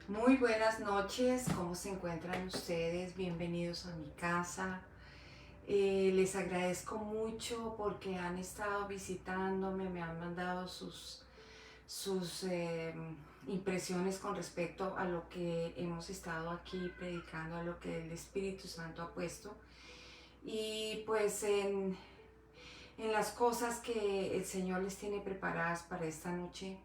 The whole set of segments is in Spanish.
Muy buenas noches, ¿cómo se encuentran ustedes? Bienvenidos a mi casa. Les agradezco mucho porque han estado visitándome, me han mandado sus impresiones con respecto a lo que hemos estado aquí predicando, a lo que el Espíritu Santo ha puesto. Y pues en las cosas que el Señor les tiene preparadas para esta noche,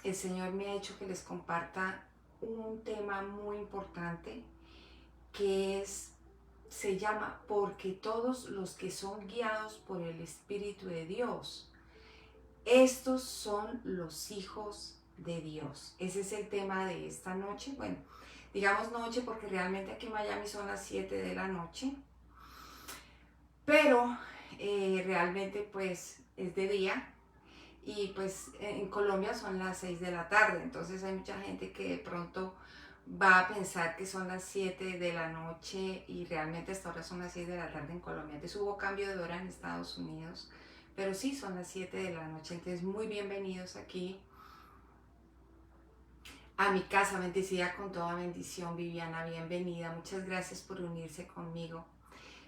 el Señor me ha hecho que les comparta un tema muy importante que se llama porque todos los que son guiados por el Espíritu de Dios, estos son los hijos de Dios. Ese es el tema de esta noche. Bueno, digamos noche porque realmente aquí en Miami son las 7 de la noche, pero realmente pues es de día. Y pues en Colombia son las 6 de la tarde, entonces hay mucha gente que de pronto va a pensar que son las 7 de la noche y realmente hasta ahora son las 6 de la tarde en Colombia. Entonces hubo cambio de hora en Estados Unidos, pero sí son las 7 de la noche. Entonces muy bienvenidos aquí a mi casa, bendecida con toda bendición. Viviana, bienvenida. Muchas gracias por unirse conmigo.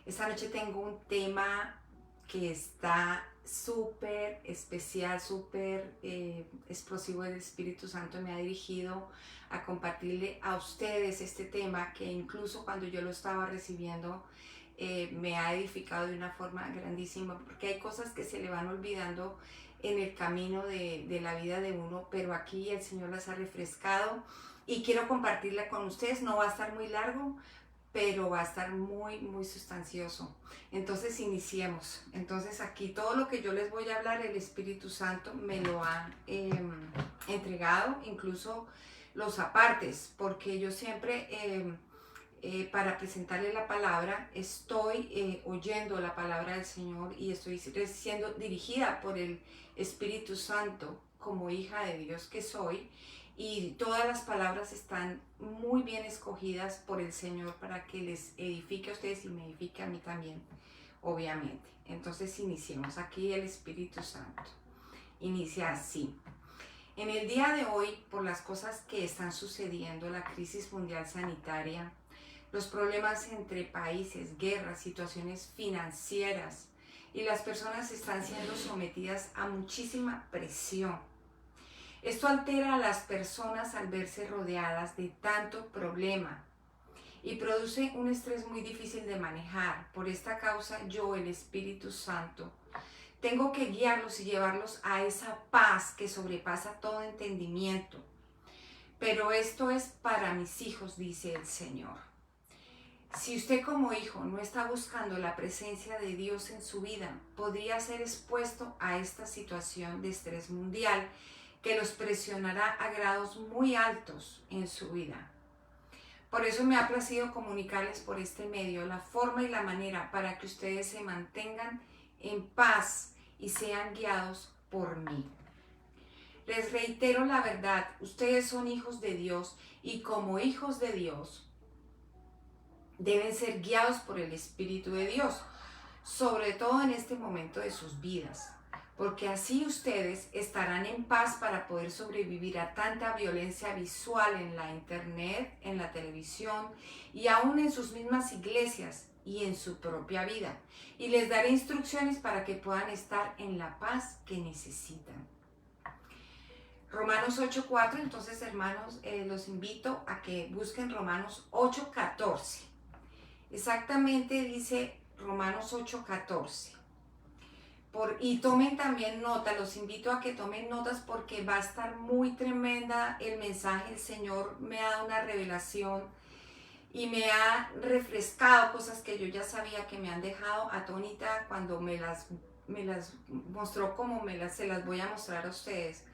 Esta noche tengo un tema que está súper especial, súper explosivo. El Espíritu Santo me ha dirigido a compartirle a ustedes este tema que incluso cuando yo lo estaba recibiendo me ha edificado de una forma grandísima, porque hay cosas que se le van olvidando en el camino de la vida de uno, pero aquí el Señor las ha refrescado y quiero compartirla con ustedes. No va a estar muy largo, pero va a estar muy sustancioso. Entonces iniciemos. Entonces aquí todo lo que yo les voy a hablar, el Espíritu Santo me lo ha entregado, incluso los apartes, porque yo siempre para presentarle la palabra estoy oyendo la palabra del Señor y estoy siendo dirigida por el Espíritu Santo como hija de Dios que soy, y todas las palabras están muy bien escogidas por el Señor para que les edifique a ustedes y me edifique a mí también, obviamente. Entonces iniciemos. Aquí el Espíritu Santo inicia así. En el día de hoy, por las cosas que están sucediendo, la crisis mundial sanitaria, los problemas entre países, guerras, situaciones financieras, y las personas están siendo sometidas a muchísima presión. Esto altera a las personas al verse rodeadas de tanto problema y produce un estrés muy difícil de manejar. Por esta causa yo, el Espíritu Santo, tengo que guiarlos y llevarlos a esa paz que sobrepasa todo entendimiento. Pero esto es para mis hijos, dice el Señor. Si usted como hijo no está buscando la presencia de Dios en su vida, podría ser expuesto a esta situación de estrés mundial que los presionará a grados muy altos en su vida. Por eso me ha placido comunicarles por este medio la forma y la manera para que ustedes se mantengan en paz y sean guiados por mí. Les reitero la verdad, ustedes son hijos de Dios y como hijos de Dios deben ser guiados por el Espíritu de Dios, sobre todo en este momento de sus vidas, porque así ustedes estarán en paz para poder sobrevivir a tanta violencia visual en la internet, en la televisión y aún en sus mismas iglesias y en su propia vida. Y les daré instrucciones para que puedan estar en la paz que necesitan. Romanos 8:4, entonces hermanos, los invito a que busquen Romanos 8:14. Exactamente dice Romanos 8:14. Y tomen también nota, los invito a que tomen notas porque va a estar muy tremenda el mensaje. El Señor me ha dado una revelación y me ha refrescado cosas que yo ya sabía, que me han dejado atónita cuando me las mostró, como se las voy a mostrar a ustedes.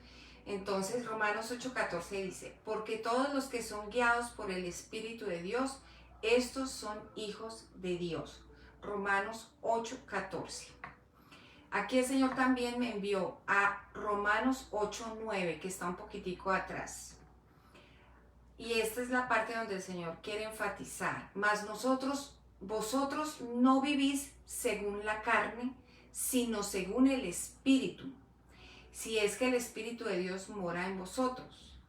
Entonces Romanos 8:14 dice, porque todos los que son guiados por el Espíritu de Dios, estos son hijos de Dios. Romanos 8:14. Aquí el Señor también me envió a Romanos 8:9, que está un poquitico atrás. Y esta es la parte donde el Señor quiere enfatizar. Mas vosotros no vivís según la carne, sino según el Espíritu, si es que el Espíritu de Dios mora en vosotros.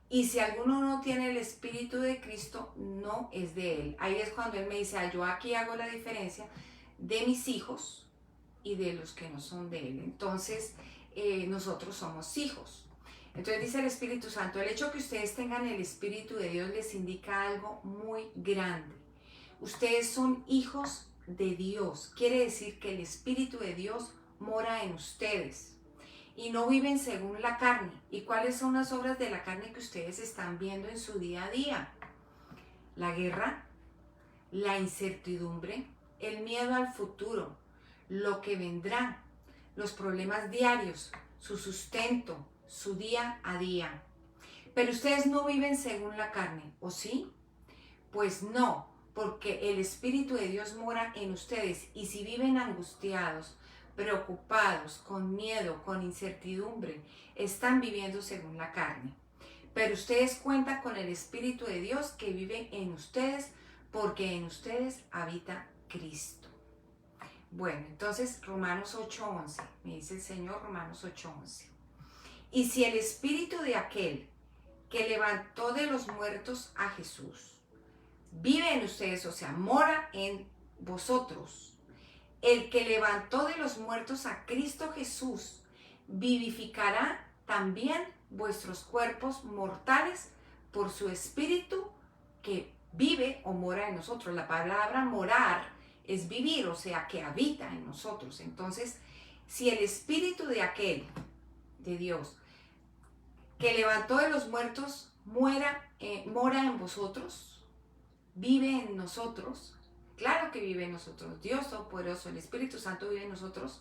Y si alguno no tiene el Espíritu de Cristo, no es de él. Ahí es cuando él me dice, yo aquí hago la diferencia de mis hijos y de los que no son de él. Entonces, nosotros somos hijos. Entonces dice el Espíritu Santo, el hecho que ustedes tengan el Espíritu de Dios les indica algo muy grande. Ustedes son hijos de Dios. Quiere decir que el Espíritu de Dios mora en ustedes y no viven según la carne. ¿Y cuáles son las obras de la carne que ustedes están viendo en su día a día? La guerra, la incertidumbre, el miedo al futuro, lo que vendrá, los problemas diarios, su sustento, su día a día. Pero ustedes no viven según la carne, ¿o sí? Pues no, porque el Espíritu de Dios mora en ustedes, y si viven angustiados, preocupados, con miedo, con incertidumbre, están viviendo según la carne. Pero ustedes cuentan con el Espíritu de Dios que vive en ustedes, porque en ustedes habita Cristo. Bueno, entonces Romanos 8:11, me dice el Señor, Romanos 8:11. Y si el Espíritu de aquel que levantó de los muertos a Jesús vive en ustedes, o sea, mora en vosotros, el que levantó de los muertos a Cristo Jesús vivificará también vuestros cuerpos mortales por su Espíritu que vive o mora en nosotros. La palabra morar es vivir, o sea, que habita en nosotros. Entonces, si el Espíritu de aquel, de Dios, que levantó de los muertos, mora en vosotros, vive en nosotros, claro que vive en nosotros, Dios Todopoderoso, el Espíritu Santo vive en nosotros,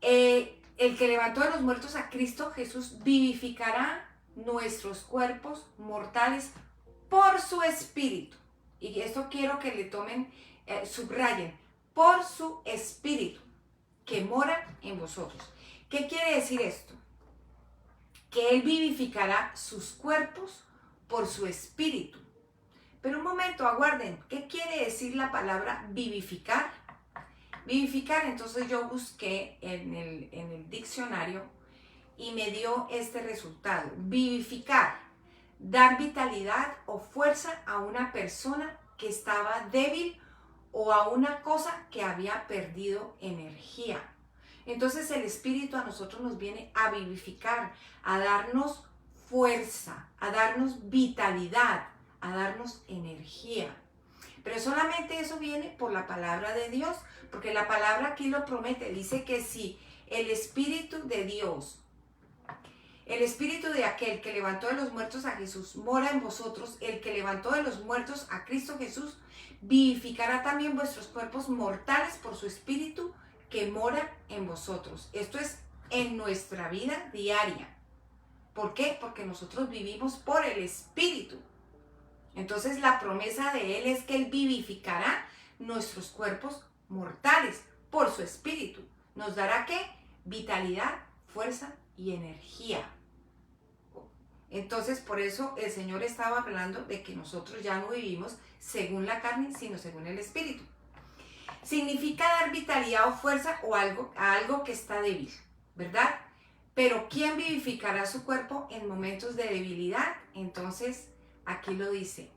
el que levantó de los muertos a Cristo Jesús vivificará nuestros cuerpos mortales por su Espíritu. Y esto quiero que le tomen, subrayen, por su Espíritu que mora en vosotros. ¿Qué quiere decir esto? Que Él vivificará sus cuerpos por su Espíritu. Pero un momento, aguarden, ¿qué quiere decir la palabra vivificar? Vivificar, entonces yo busqué en el diccionario y me dio este resultado. Vivificar, dar vitalidad o fuerza a una persona que estaba débil o a una cosa que había perdido energía. Entonces el Espíritu a nosotros nos viene a vivificar, a darnos fuerza, a darnos vitalidad, a darnos energía. Pero solamente eso viene por la palabra de Dios, porque la palabra aquí lo promete. Dice que si el Espíritu de Dios, el Espíritu de aquel que levantó de los muertos a Jesús mora en vosotros, el que levantó de los muertos a Cristo Jesús vivificará también vuestros cuerpos mortales por su Espíritu que mora en vosotros. Esto es en nuestra vida diaria. ¿Por qué? Porque nosotros vivimos por el Espíritu. Entonces la promesa de Él es que Él vivificará nuestros cuerpos mortales por su Espíritu. ¿Nos dará qué? Vitalidad, fuerza y energía. Entonces por eso el Señor estaba hablando de que nosotros ya no vivimos según la carne, sino según el Espíritu. Significa dar vitalidad o fuerza a algo que está débil, ¿verdad? Pero ¿quién vivificará su cuerpo en momentos de debilidad? Entonces aquí lo dice.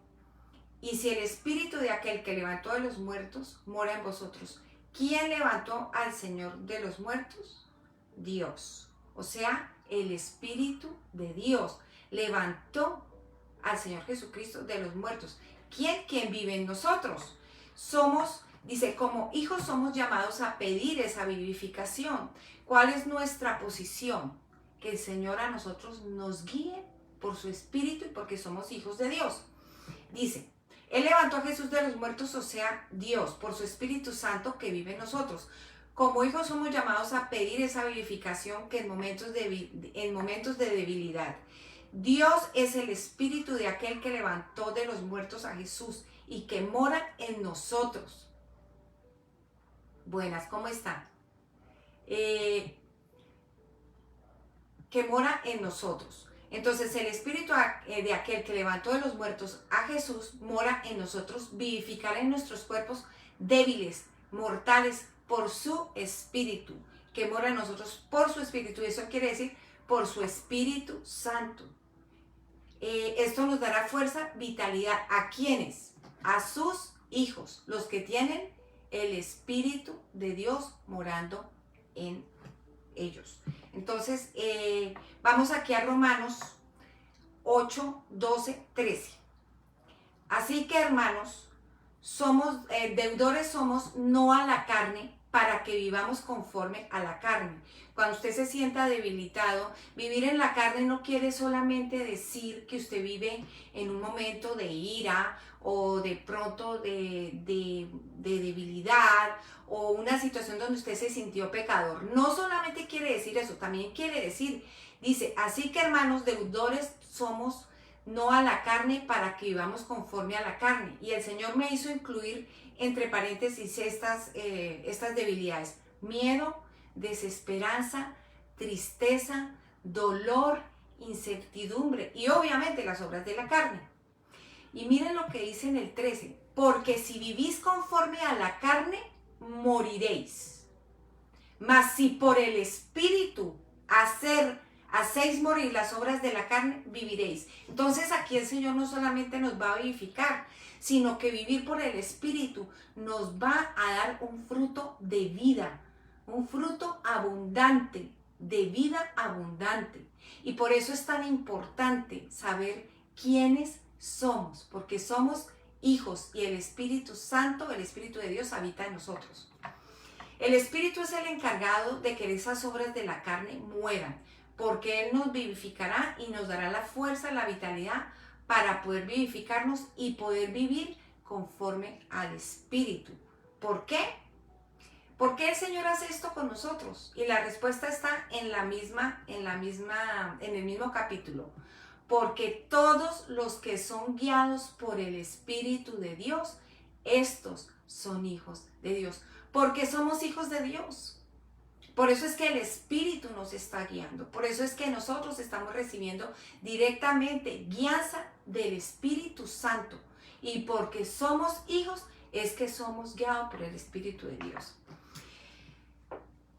Y si el Espíritu de aquel que levantó de los muertos mora en vosotros, ¿quién levantó al Señor de los muertos? Dios. O sea, el Espíritu de Dios levantó al Señor Jesucristo de los muertos. ¿Quién? Quien vive en nosotros. Somos, dice, como hijos somos llamados a pedir esa vivificación. ¿Cuál es nuestra posición? Que el Señor a nosotros nos guíe por su Espíritu y porque somos hijos de Dios. Dice, Él levantó a Jesús de los muertos, o sea, Dios, por su Espíritu Santo que vive en nosotros. Como hijos somos llamados a pedir esa vivificación que en momentos de debilidad. Dios es el Espíritu de aquel que levantó de los muertos a Jesús y que mora en nosotros. Buenas, ¿cómo están? Que mora en nosotros. Entonces el Espíritu de aquel que levantó de los muertos a Jesús mora en nosotros, vivificará en nuestros cuerpos débiles, mortales, por su Espíritu, que mora en nosotros por su Espíritu. Y eso quiere decir por su Espíritu Santo. Esto nos dará fuerza, vitalidad. ¿A quiénes? A sus hijos, los que tienen el Espíritu de Dios morando en ellos. Entonces, vamos aquí a Romanos 8, 12, 13. Así que, hermanos, somos deudores somos no a la carne para que vivamos conforme a la carne. Cuando usted se sienta debilitado, vivir en la carne no quiere solamente decir que usted vive en un momento de ira o de pronto de debilidad o una situación donde usted se sintió pecador. No solamente quiere decir eso, también quiere decir, dice, así que hermanos, deudores somos no a la carne para que vivamos conforme a la carne. Y el Señor me hizo incluir entre paréntesis estas debilidades: miedo, desesperanza, tristeza, dolor, incertidumbre y obviamente las obras de la carne. Y miren lo que dice en el 13: porque si vivís conforme a la carne, moriréis. Mas si por el Espíritu hacéis morir las obras de la carne, viviréis. Entonces aquí el Señor no solamente nos va a vivificar, sino que vivir por el Espíritu nos va a dar un fruto de vida, un fruto abundante, de vida abundante. Y por eso es tan importante saber quiénes somos, porque somos hijos y el Espíritu Santo, el Espíritu de Dios, habita en nosotros. El Espíritu es el encargado de que esas obras de la carne mueran, porque Él nos vivificará y nos dará la fuerza, la vitalidad para poder vivificarnos y poder vivir conforme al Espíritu. ¿Por qué? ¿Por qué el Señor hace esto con nosotros? Y la respuesta está en el mismo capítulo. Porque todos los que son guiados por el Espíritu de Dios, estos son hijos de Dios. Porque somos hijos de Dios. Por eso es que el Espíritu nos está guiando. Por eso es que nosotros estamos recibiendo directamente guianza del Espíritu Santo. Y porque somos hijos, es que somos guiados por el Espíritu de Dios.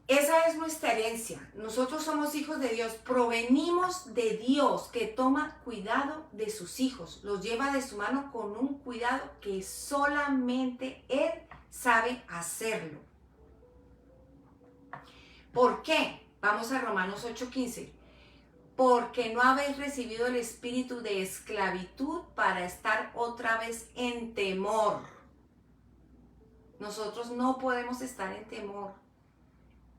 Esa es nuestra herencia. Nosotros somos hijos de Dios. Provenimos de Dios, que toma cuidado de sus hijos. Los lleva de su mano con un cuidado que solamente Él sabe hacerlo. ¿Por qué? Vamos a Romanos 8:15. Porque no habéis recibido el espíritu de esclavitud para estar otra vez en temor. Nosotros no podemos estar en temor.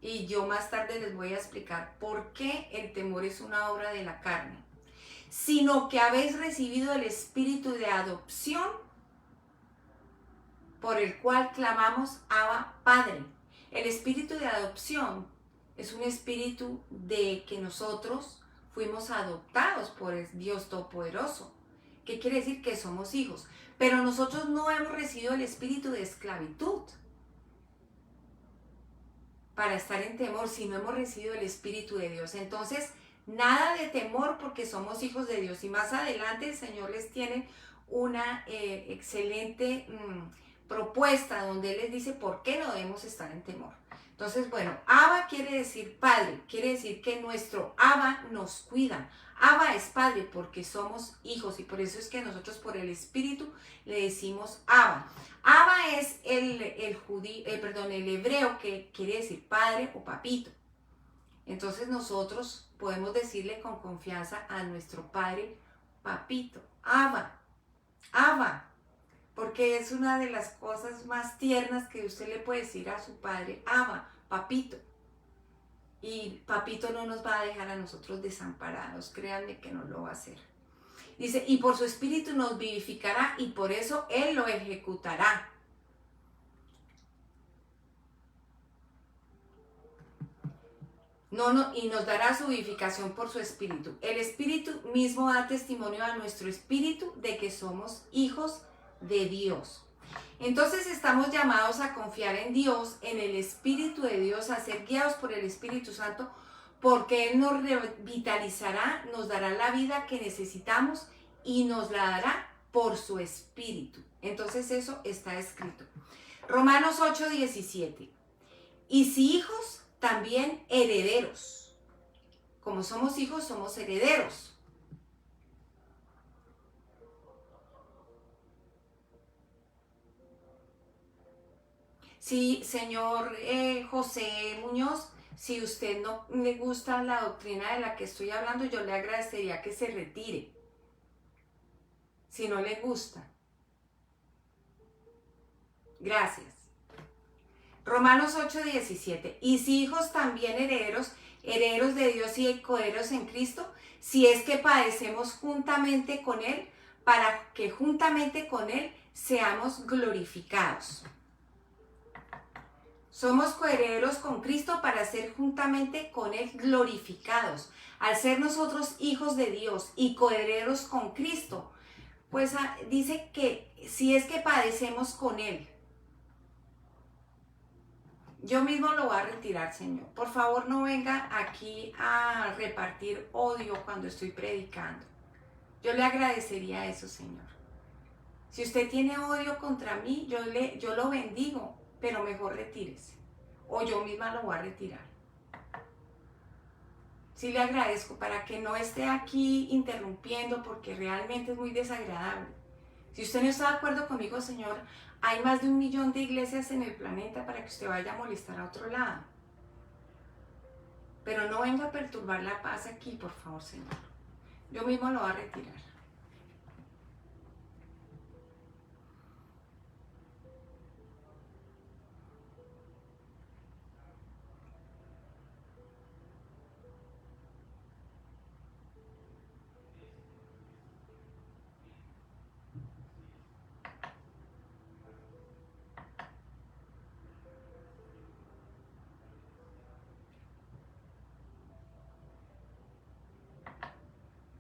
Y yo más tarde les voy a explicar por qué el temor es una obra de la carne. Sino que habéis recibido el espíritu de adopción, por el cual clamamos Abba, Padre. El espíritu de adopción es un espíritu de que nosotros fuimos adoptados por el Dios Todopoderoso. ¿Qué quiere decir? Que somos hijos. Pero nosotros no hemos recibido el espíritu de esclavitud para estar en temor, sino hemos recibido el Espíritu de Dios. Entonces, nada de temor porque somos hijos de Dios. Y más adelante el Señor les tiene una excelente propuesta donde Él les dice por qué no debemos estar en temor. Entonces, bueno, Abba quiere decir Padre, quiere decir que nuestro Abba nos cuida. Abba es Padre porque somos hijos y por eso es que nosotros por el Espíritu le decimos Abba. Abba es el hebreo que quiere decir padre o papito. Entonces nosotros podemos decirle con confianza a nuestro padre, papito, Abba, Abba, porque es una de las cosas más tiernas que usted le puede decir a su padre, Abba, papito. Y papito no nos va a dejar a nosotros desamparados, créanme que no lo va a hacer. Dice, y por su espíritu nos vivificará y por eso Él lo ejecutará. Y nos dará su vivificación por su espíritu. El espíritu mismo da testimonio a nuestro espíritu de que somos hijos de Dios. Entonces estamos llamados a confiar en Dios, en el Espíritu de Dios, a ser guiados por el Espíritu Santo, porque Él nos revitalizará, nos dará la vida que necesitamos y nos la dará por su Espíritu. Entonces eso está escrito. Romanos 8:17. Y si hijos, también herederos. Como somos hijos, somos herederos. Sí, señor José Muñoz, si usted no le gusta la doctrina de la que estoy hablando, yo le agradecería que se retire. Si no le gusta. Gracias. Romanos 8:17. Y si hijos también herederos, herederos de Dios y coherederos en Cristo, si es que padecemos juntamente con Él, para que juntamente con Él seamos glorificados. Somos coherederos con Cristo para ser juntamente con Él glorificados. Al ser nosotros hijos de Dios y coherederos con Cristo, pues dice que si es que padecemos con Él, yo mismo lo voy a retirar, Señor. Por favor, no venga aquí a repartir odio cuando estoy predicando. Yo le agradecería eso, Señor. Si usted tiene odio contra mí, yo lo bendigo, pero mejor retírese. O yo misma lo voy a retirar. Sí le agradezco para que no esté aquí interrumpiendo porque realmente es muy desagradable. Si usted no está de acuerdo conmigo, Señor, hay más de 1 millón de iglesias en el planeta para que usted vaya a molestar a otro lado. Pero no venga a perturbar la paz aquí, por favor, Señor. Yo mismo lo voy a retirar.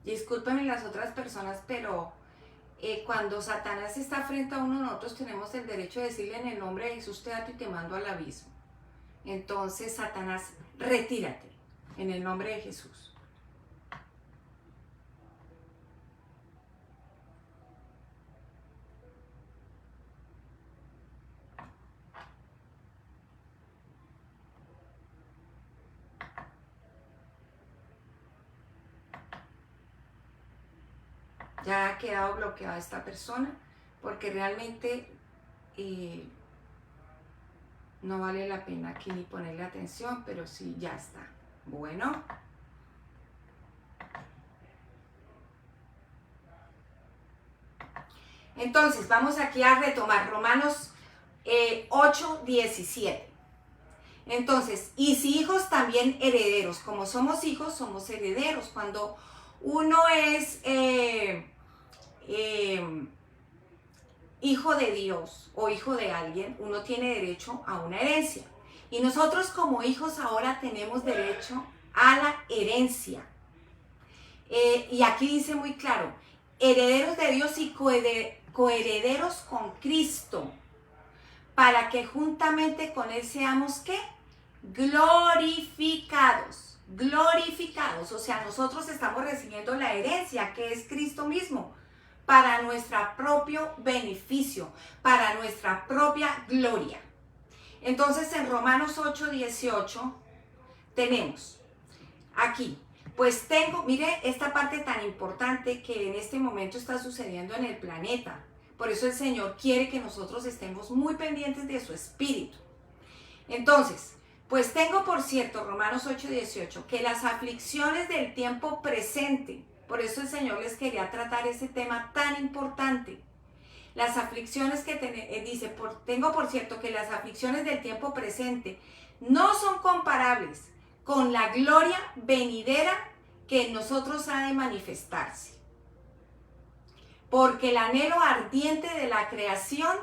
Discúlpenme las otras personas, pero cuando Satanás está frente a uno, nosotros tenemos el derecho de decirle en el nombre de Jesús, te ato y te mando al abismo. Entonces, Satanás, retírate en el nombre de Jesús. Ya ha quedado bloqueada esta persona porque realmente no vale la pena aquí ni ponerle atención, pero sí, ya está. Bueno. Entonces, vamos aquí a retomar Romanos 8:17. Entonces, y si hijos también herederos, como somos hijos, somos herederos. Cuando uno es hijo de Dios o hijo de alguien, uno tiene derecho a una herencia. Y nosotros como hijos ahora tenemos derecho a la herencia. Y aquí dice muy claro, herederos de Dios y coherederos con Cristo, para que juntamente con Él seamos, ¿qué? Glorificados. Glorificados. O sea, nosotros estamos recibiendo la herencia que es Cristo mismo, para nuestro propio beneficio, para nuestra propia gloria. Entonces en Romanos 8:18 tenemos aquí, pues tengo, mire esta parte tan importante que en este momento está sucediendo en el planeta. Por eso el Señor quiere que nosotros estemos muy pendientes de su espíritu. Entonces, pues tengo por cierto, Romanos 8:18, que las aflicciones del tiempo presente, por eso el Señor les quería tratar ese tema tan importante. Las aflicciones que dice, tengo por cierto que las aflicciones del tiempo presente no son comparables con la gloria venidera que en nosotros ha de manifestarse. Porque el anhelo ardiente de la creación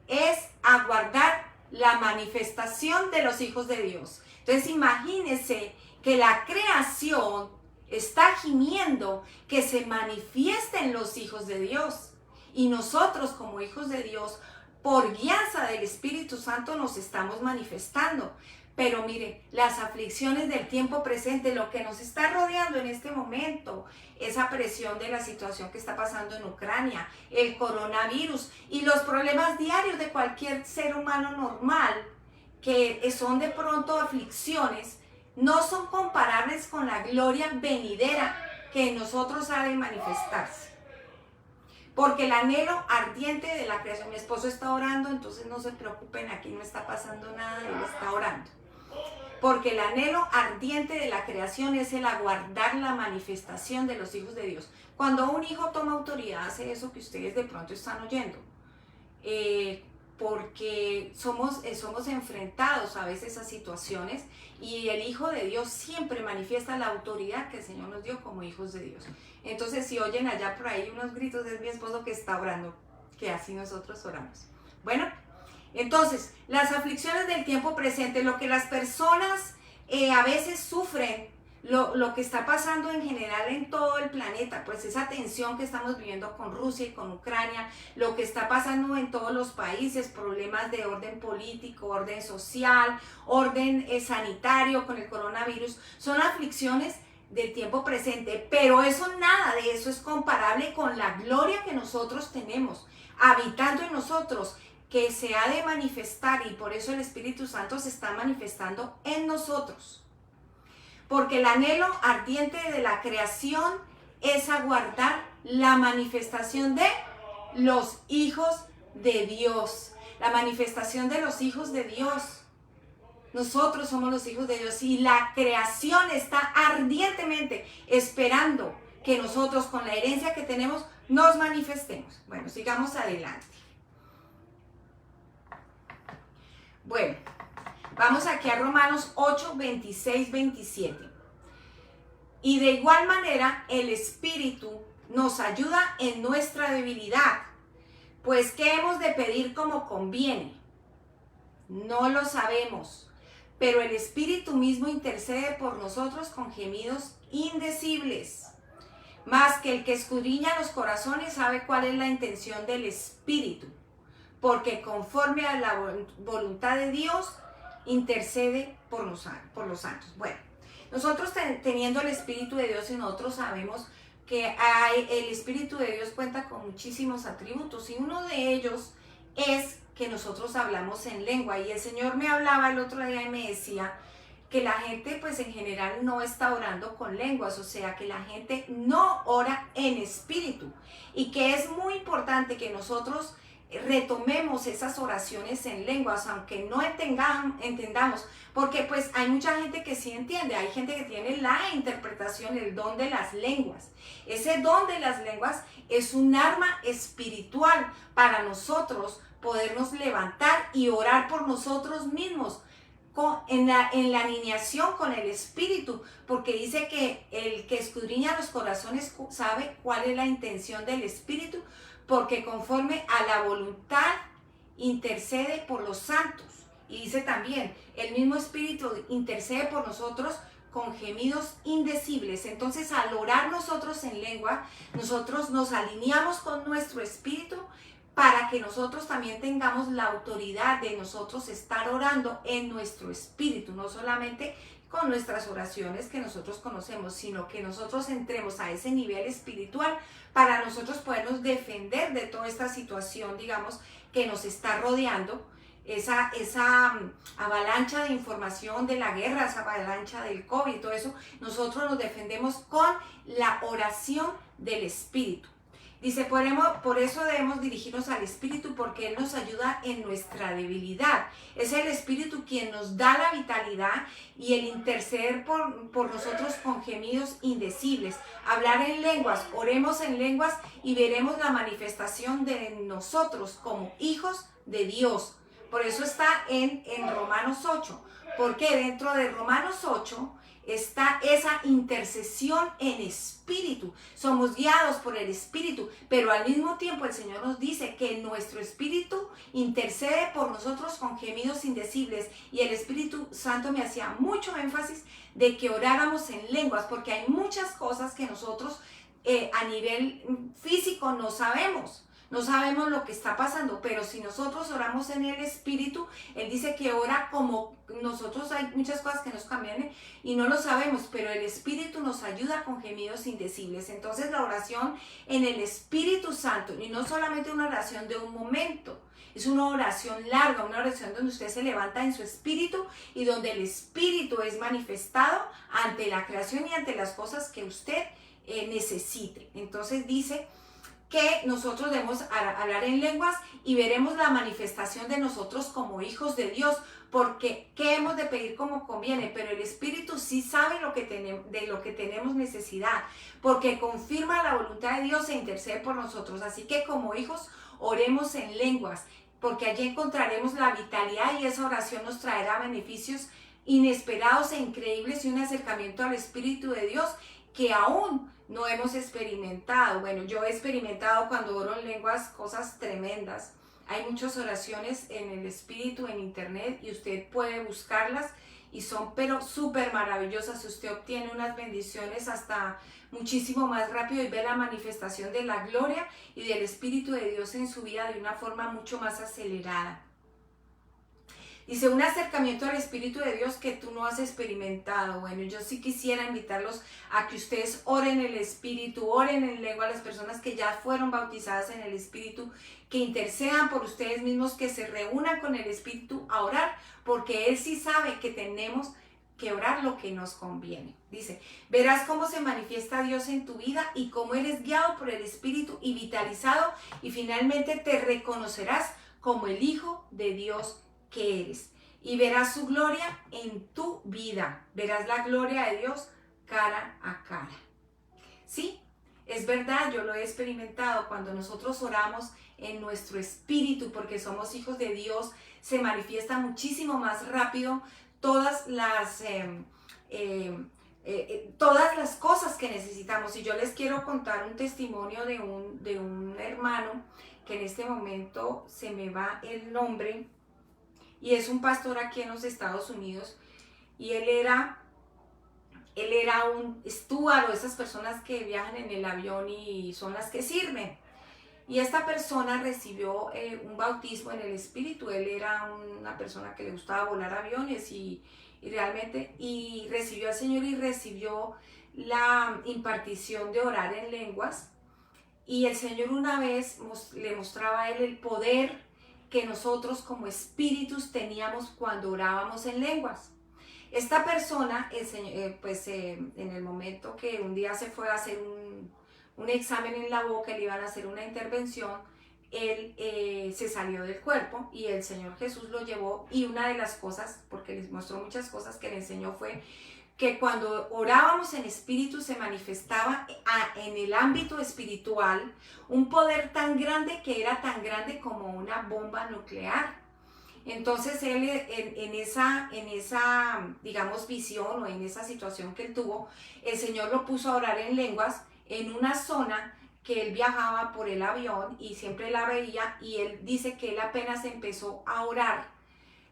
es aguardar la manifestación de los hijos de Dios. Entonces imagínense que la creación está gimiendo que se manifiesten los hijos de Dios. Y nosotros como hijos de Dios, por guianza del Espíritu Santo, nos estamos manifestando. Pero mire, las aflicciones del tiempo presente, lo que nos está rodeando en este momento, esa presión de la situación que está pasando en Ucrania, el coronavirus y los problemas diarios de cualquier ser humano normal, que son de pronto aflicciones, no son comparables con la gloria venidera que en nosotros ha de manifestarse. Porque el anhelo ardiente de la creación, mi esposo está orando, entonces no se preocupen, aquí no está pasando nada, él está orando. Porque el anhelo ardiente de la creación es el aguardar la manifestación de los hijos de Dios. Cuando un hijo toma autoridad, hace eso que ustedes de pronto están oyendo. Porque somos enfrentados a veces a situaciones y el Hijo de Dios siempre manifiesta la autoridad que el Señor nos dio como hijos de Dios. Entonces, si oyen allá por ahí unos gritos, es mi esposo que está orando, que así nosotros oramos. Bueno, entonces, las aflicciones del tiempo presente, lo que las personas a veces sufren, lo que está pasando en general en todo el planeta, pues esa tensión que estamos viviendo con Rusia y con Ucrania, lo que está pasando en todos los países, problemas de orden político, orden social, orden sanitario con el coronavirus, son aflicciones del tiempo presente, pero eso nada de eso es comparable con la gloria que nosotros tenemos habitando en nosotros, que se ha de manifestar, y por eso el Espíritu Santo se está manifestando en nosotros. Porque el anhelo ardiente de la creación es aguardar la manifestación de los hijos de Dios. La manifestación de los hijos de Dios. Nosotros somos los hijos de Dios y la creación está ardientemente esperando que nosotros con la herencia que tenemos nos manifestemos. Bueno, sigamos adelante. Bueno, vamos aquí a Romanos 8, 26, 27. Y de igual manera el Espíritu nos ayuda en nuestra debilidad. Pues ¿qué hemos de pedir como conviene? No lo sabemos, pero el Espíritu mismo intercede por nosotros con gemidos indecibles. Más que el que escudriña los corazones sabe cuál es la intención del Espíritu, porque conforme a la voluntad de Dios intercede por los santos. Bueno, nosotros teniendo el Espíritu de Dios y nosotros sabemos que el Espíritu de Dios cuenta con muchísimos atributos y uno de ellos es que nosotros hablamos en lengua. Y el Señor me hablaba el otro día y me decía que la gente pues en general no está orando con lenguas, o sea que la gente no ora en espíritu y que es muy importante que nosotros retomemos esas oraciones en lenguas, aunque no entendamos, porque pues hay mucha gente que sí entiende, hay gente que tiene la interpretación, el don de las lenguas. Ese don de las lenguas es un arma espiritual para nosotros podernos levantar y orar por nosotros mismos, en la alineación con el Espíritu, porque dice que el que escudriña los corazones sabe cuál es la intención del Espíritu, porque conforme a la voluntad intercede por los santos. Y dice también, el mismo Espíritu intercede por nosotros con gemidos indecibles. Entonces, al orar nosotros en lengua, nosotros nos alineamos con nuestro espíritu para que nosotros también tengamos la autoridad de nosotros estar orando en nuestro espíritu, no solamente con nuestras oraciones que nosotros conocemos, sino que nosotros entremos a ese nivel espiritual para nosotros podernos defender de toda esta situación, digamos, que nos está rodeando, esa avalancha de información de la guerra, esa avalancha del COVID, todo eso, nosotros nos defendemos con la oración del Espíritu. Dice, por eso debemos dirigirnos al Espíritu, porque Él nos ayuda en nuestra debilidad. Es el Espíritu quien nos da la vitalidad y el interceder por nosotros con gemidos indecibles. Hablar en lenguas, oremos en lenguas y veremos la manifestación de nosotros como hijos de Dios. Por eso está en Romanos 8, porque dentro de Romanos 8 está esa intercesión en espíritu. Somos guiados por el Espíritu, pero al mismo tiempo el Señor nos dice que nuestro espíritu intercede por nosotros con gemidos indecibles, y el Espíritu Santo me hacía mucho énfasis de que oráramos en lenguas, porque hay muchas cosas que nosotros a nivel físico no sabemos. No sabemos lo que está pasando, pero si nosotros oramos en el Espíritu, Él dice que ora como nosotros. Hay muchas cosas que nos cambian y no lo sabemos, pero el Espíritu nos ayuda con gemidos indecibles. Entonces la oración en el Espíritu Santo, y no solamente una oración de un momento, es una oración larga, una oración donde usted se levanta en su espíritu y donde el Espíritu es manifestado ante la creación y ante las cosas que usted necesite. Entonces dice que nosotros debemos hablar en lenguas y veremos la manifestación de nosotros como hijos de Dios, porque ¿qué hemos de pedir como conviene? Pero el Espíritu sí sabe de lo que tenemos necesidad, porque confirma la voluntad de Dios e intercede por nosotros. Así que como hijos, oremos en lenguas, porque allí encontraremos la vitalidad y esa oración nos traerá beneficios inesperados e increíbles y un acercamiento al Espíritu de Dios que aún no hemos experimentado. Bueno, yo he experimentado cuando oro en lenguas cosas tremendas. Hay muchas oraciones en el Espíritu, en internet, y usted puede buscarlas y son pero súper maravillosas. Usted obtiene unas bendiciones hasta muchísimo más rápido y ve la manifestación de la gloria y del Espíritu de Dios en su vida de una forma mucho más acelerada. Dice, un acercamiento al Espíritu de Dios que tú no has experimentado. Bueno, yo sí quisiera invitarlos a que ustedes oren en el Espíritu, oren en lengua a las personas que ya fueron bautizadas en el Espíritu, que intercedan por ustedes mismos, que se reúnan con el Espíritu a orar, porque Él sí sabe que tenemos que orar lo que nos conviene. Dice, verás cómo se manifiesta Dios en tu vida y cómo eres guiado por el Espíritu y vitalizado, y finalmente te reconocerás como el Hijo de Dios que eres, y verás su gloria en tu vida, verás la gloria de Dios cara a cara. Sí, es verdad, yo lo he experimentado. Cuando nosotros oramos en nuestro espíritu, porque somos hijos de Dios, se manifiesta muchísimo más rápido todas las cosas que necesitamos. Y yo les quiero contar un testimonio de un hermano que en este momento se me va el nombre, y es un pastor aquí en los Estados Unidos, y él era un steward, o esas personas que viajan en el avión y son las que sirven. Y esta persona recibió un bautismo en el Espíritu. Él era una persona que le gustaba volar aviones y realmente recibió al Señor y recibió la impartición de orar en lenguas. Y el Señor una vez le mostraba a él el poder que nosotros como espíritus teníamos cuando orábamos en lenguas. Esta persona, en el momento que un día se fue a hacer un examen en la boca, le iban a hacer una intervención, él se salió del cuerpo y el Señor Jesús lo llevó, y una de las cosas, porque les mostró muchas cosas que le enseñó, fue que cuando orábamos en espíritu se manifestaba en el ámbito espiritual un poder tan grande, que era tan grande como una bomba nuclear. Entonces él en esa, digamos, visión, o en esa situación que él tuvo, el Señor lo puso a orar en lenguas en una zona que él viajaba por el avión y siempre la veía, y él dice que él apenas empezó a orar,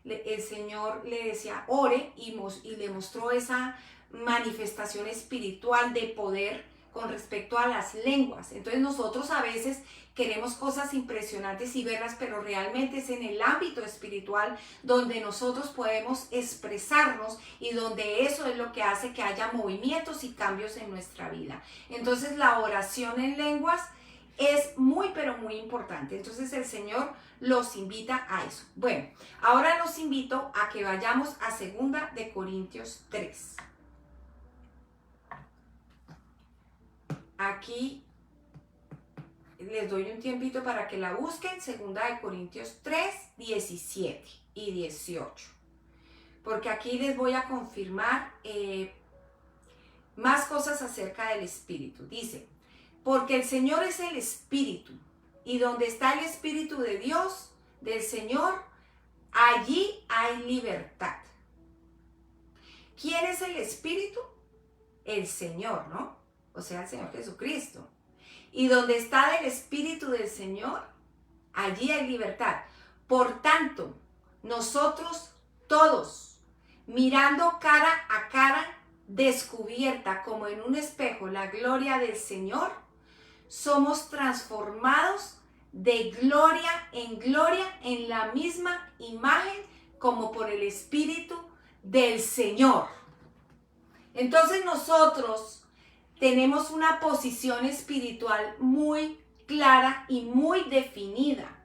el Señor le decía ore, y le mostró esa manifestación espiritual de poder con respecto a las lenguas. Entonces nosotros a veces queremos cosas impresionantes y verlas, pero realmente es en el ámbito espiritual donde nosotros podemos expresarnos, y donde eso es lo que hace que haya movimientos y cambios en nuestra vida. Entonces la oración en lenguas es muy, pero muy importante. Entonces el Señor los invita a eso. Bueno, ahora los invito a que vayamos a 2 de Corintios 3. Aquí les doy un tiempito para que la busquen. 2 de Corintios 3, 17 y 18. Porque aquí les voy a confirmar más cosas acerca del Espíritu. Dice, porque el Señor es el Espíritu, y donde está el Espíritu de Dios, del Señor, allí hay libertad. ¿Quién es el Espíritu? El Señor, ¿no? O sea, el Señor Jesucristo. Y donde está el Espíritu del Señor, allí hay libertad. Por tanto, nosotros todos, mirando cara a cara, descubierta como en un espejo la gloria del Señor, somos transformados de gloria en la misma imagen como por el Espíritu del Señor. Entonces nosotros tenemos una posición espiritual muy clara y muy definida.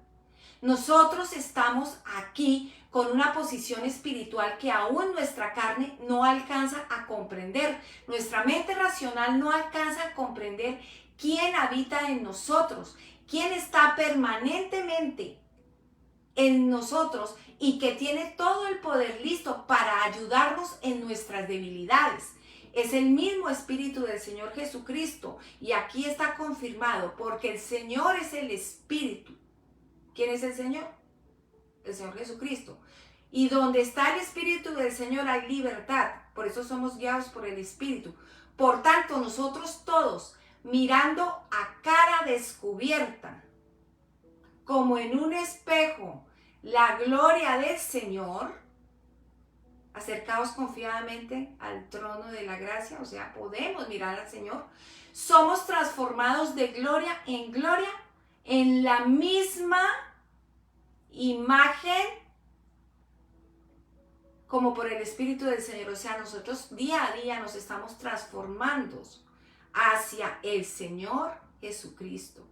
Nosotros estamos aquí con una posición espiritual que aún nuestra carne no alcanza a comprender. Nuestra mente racional no alcanza a comprender ¿Quién habita en nosotros? ¿Quién está permanentemente en nosotros y que tiene todo el poder listo para ayudarnos en nuestras debilidades? Es el mismo Espíritu del Señor Jesucristo, y aquí está confirmado, porque el Señor es el Espíritu. ¿Quién es el Señor? El Señor Jesucristo. Y donde está el Espíritu del Señor hay libertad. Por eso somos guiados por el Espíritu. Por tanto, nosotros todos, mirando a cara descubierta, como en un espejo, la gloria del Señor, acercados confiadamente al trono de la gracia, o sea, podemos mirar al Señor, somos transformados de gloria en la misma imagen como por el Espíritu del Señor. O sea, nosotros día a día nos estamos transformando hacia el Señor Jesucristo.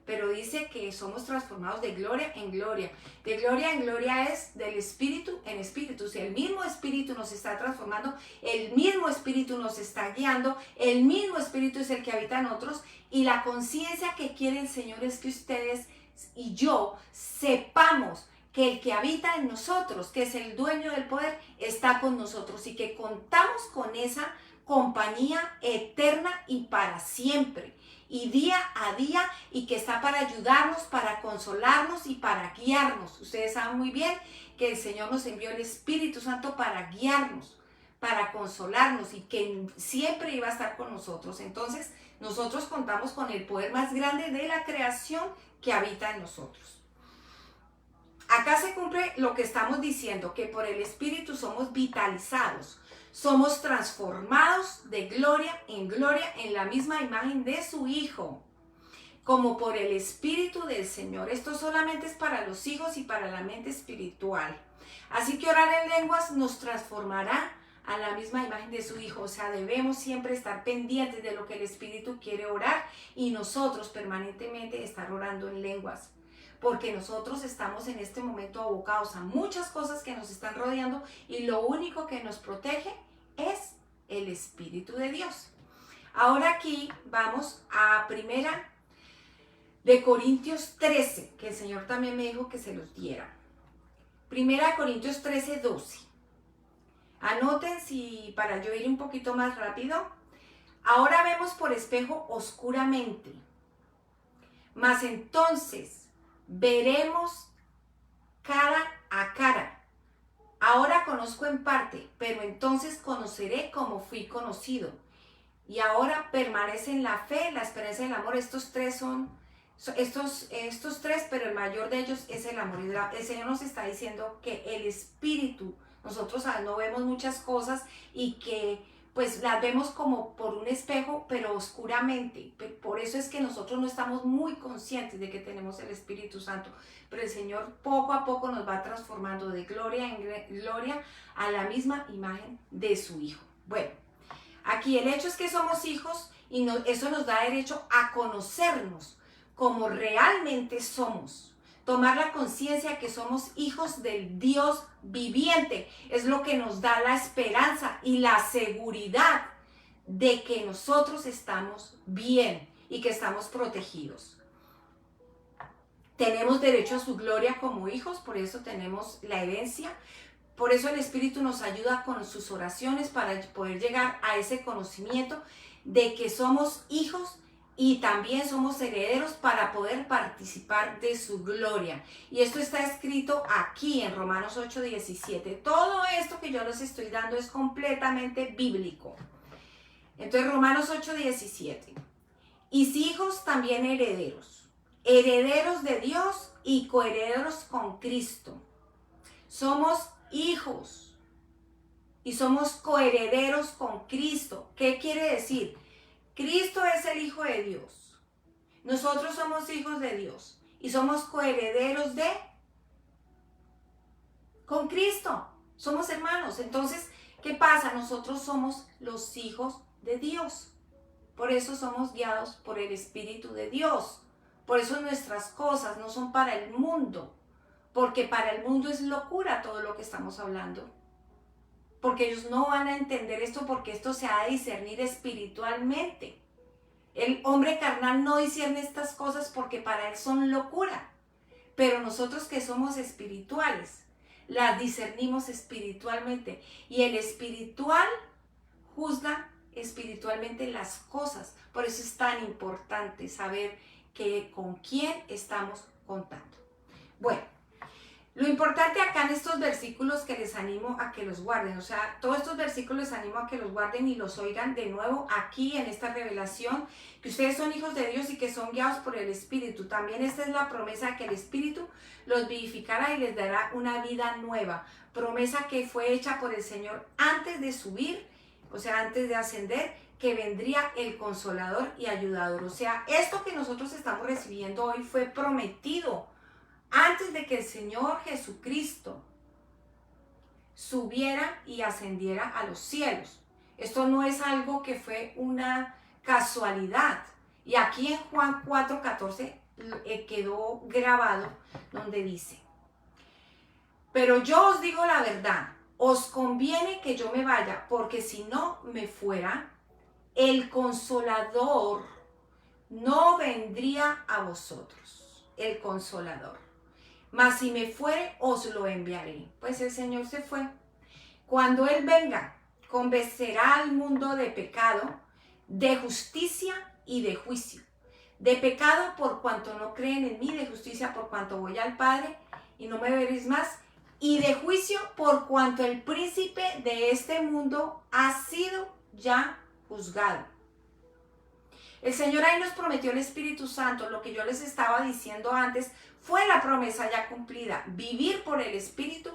Pero dice que somos transformados de gloria en gloria. De gloria en gloria es del espíritu en espíritu. Si el mismo espíritu nos está transformando, el mismo espíritu nos está guiando, el mismo espíritu es el que habita en nosotros. Y la conciencia que quiere el Señor es que ustedes y yo sepamos que el que habita en nosotros, que es el dueño del poder, está con nosotros y que contamos con esa compañía eterna y para siempre. Y día a día, y que está para ayudarnos, para consolarnos y para guiarnos. Ustedes saben muy bien que el Señor nos envió el Espíritu Santo para guiarnos, para consolarnos, y que siempre iba a estar con nosotros. Entonces, nosotros contamos con el poder más grande de la creación que habita en nosotros. Acá se cumple lo que estamos diciendo, que por el Espíritu somos vitalizados. Somos transformados de gloria en la misma imagen de su Hijo, como por el Espíritu del Señor. Esto solamente es para los hijos y para la mente espiritual. Así que orar en lenguas nos transformará a la misma imagen de su Hijo. O sea, debemos siempre estar pendientes de lo que el Espíritu quiere orar y nosotros permanentemente estar orando en lenguas. Porque nosotros estamos en este momento abocados a muchas cosas que nos están rodeando y lo único que nos protege es el Espíritu de Dios. Ahora aquí vamos a Primera de Corintios 13, que el Señor también me dijo que se los diera. Primera de Corintios 13, 12. Anoten, si para yo ir un poquito más rápido. Ahora vemos por espejo oscuramente, mas entonces veremos cara a cara. Ahora conozco en parte, pero entonces conoceré como fui conocido. Y ahora permanecen la fe, la esperanza y el amor. Estos tres son, estos tres, pero el mayor de ellos es el amor. El Señor nos está diciendo que el Espíritu, nosotros no vemos muchas cosas y que pues las vemos como por un espejo, pero oscuramente. Por eso es que nosotros no estamos muy conscientes de que tenemos el Espíritu Santo. Pero el Señor poco a poco nos va transformando de gloria en gloria a la misma imagen de su Hijo. Bueno, aquí el hecho es que somos hijos y eso nos da derecho a conocernos como realmente somos. Tomar la conciencia que somos hijos del Dios viviente es lo que nos da la esperanza y la seguridad de que nosotros estamos bien y que estamos protegidos. Tenemos derecho a su gloria como hijos, por eso tenemos la herencia. Por eso el Espíritu nos ayuda con sus oraciones para poder llegar a ese conocimiento de que somos hijos y también somos herederos para poder participar de su gloria. Y esto está escrito aquí en Romanos 8:17. Todo esto que yo les estoy dando es completamente bíblico. Entonces, Romanos 8:17. Y si hijos, también herederos. Herederos de Dios y coherederos con Cristo. Somos hijos y somos coherederos con Cristo. ¿Qué quiere decir? Cristo es el Hijo de Dios. Nosotros somos hijos de Dios y somos coherederos con Cristo. Somos hermanos. Entonces, ¿qué pasa? Nosotros somos los hijos de Dios. Por eso somos guiados por el Espíritu de Dios. Por eso nuestras cosas no son para el mundo. Porque para el mundo es locura todo lo que estamos hablando. Porque ellos no van a entender esto, porque esto se ha de discernir espiritualmente. El hombre carnal no discierne estas cosas porque para él son locura. Pero nosotros que somos espirituales, las discernimos espiritualmente. Y el espiritual juzga espiritualmente las cosas. Por eso es tan importante saber con quién estamos contando. Bueno, lo importante acá en estos versículos que les animo a que los guarden, o sea, todos estos versículos les animo a que los guarden y los oigan de nuevo aquí en esta revelación, que ustedes son hijos de Dios y que son guiados por el Espíritu. También esta es la promesa que el Espíritu los vivificará y les dará una vida nueva. Promesa que fue hecha por el Señor antes de subir, o sea, antes de ascender, que vendría el Consolador y Ayudador. O sea, esto que nosotros estamos recibiendo hoy fue prometido antes de que el Señor Jesucristo subiera y ascendiera a los cielos. Esto no es algo que fue una casualidad. Y aquí en Juan 4:14 quedó grabado donde dice: pero yo os digo la verdad, os conviene que yo me vaya, porque si no me fuera, el Consolador no vendría a vosotros. El Consolador. Mas si me fuere, os lo enviaré. Pues el Señor se fue. Cuando Él venga, convencerá al mundo de pecado, de justicia y de juicio. De pecado por cuanto no creen en mí, de justicia por cuanto voy al Padre y no me veréis más, y de juicio por cuanto el príncipe de este mundo ha sido ya juzgado. El Señor ahí nos prometió el Espíritu Santo. Lo que yo les estaba diciendo antes fue la promesa ya cumplida. Vivir por el Espíritu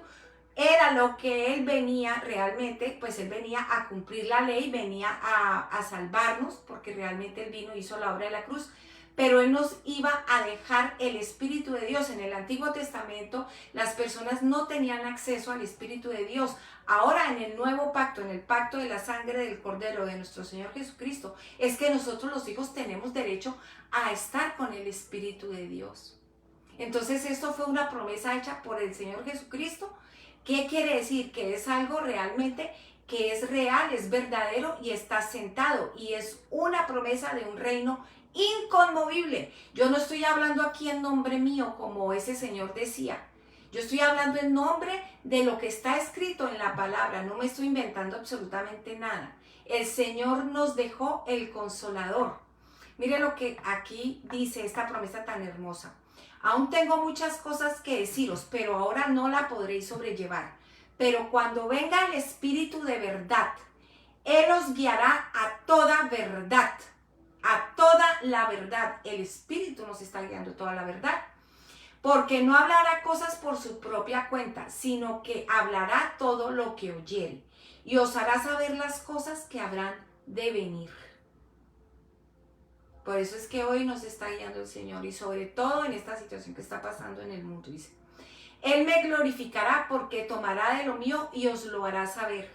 era lo que Él venía realmente, pues Él venía a cumplir la ley, venía a salvarnos, porque realmente Él vino y hizo la obra de la cruz. Pero Él nos iba a dejar el Espíritu de Dios. En el Antiguo Testamento las personas no tenían acceso al Espíritu de Dios. Ahora en el nuevo pacto, en el pacto de la sangre del Cordero de nuestro Señor Jesucristo, es que nosotros los hijos tenemos derecho a estar con el Espíritu de Dios. Entonces esto fue una promesa hecha por el Señor Jesucristo. ¿Qué quiere decir? Que es algo realmente que es real, es verdadero y está sentado. Y es una promesa de un reino inconmovible. Yo no estoy hablando aquí en nombre mío, como ese señor decía. Yo estoy hablando en nombre de lo que está escrito en la palabra. No me estoy inventando absolutamente nada. El Señor nos dejó el Consolador. Mire lo que aquí dice esta promesa tan hermosa. Aún tengo muchas cosas que deciros, pero ahora no la podréis sobrellevar. Pero cuando venga el Espíritu de verdad, Él os guiará a toda verdad. A toda la verdad. El Espíritu nos está guiando a toda la verdad. Porque no hablará cosas por su propia cuenta, sino que hablará todo lo que oyere. Y os hará saber las cosas que habrán de venir. Por eso es que hoy nos está guiando el Señor. Y sobre todo en esta situación que está pasando en el mundo. Dice: Él me glorificará porque tomará de lo mío y os lo hará saber.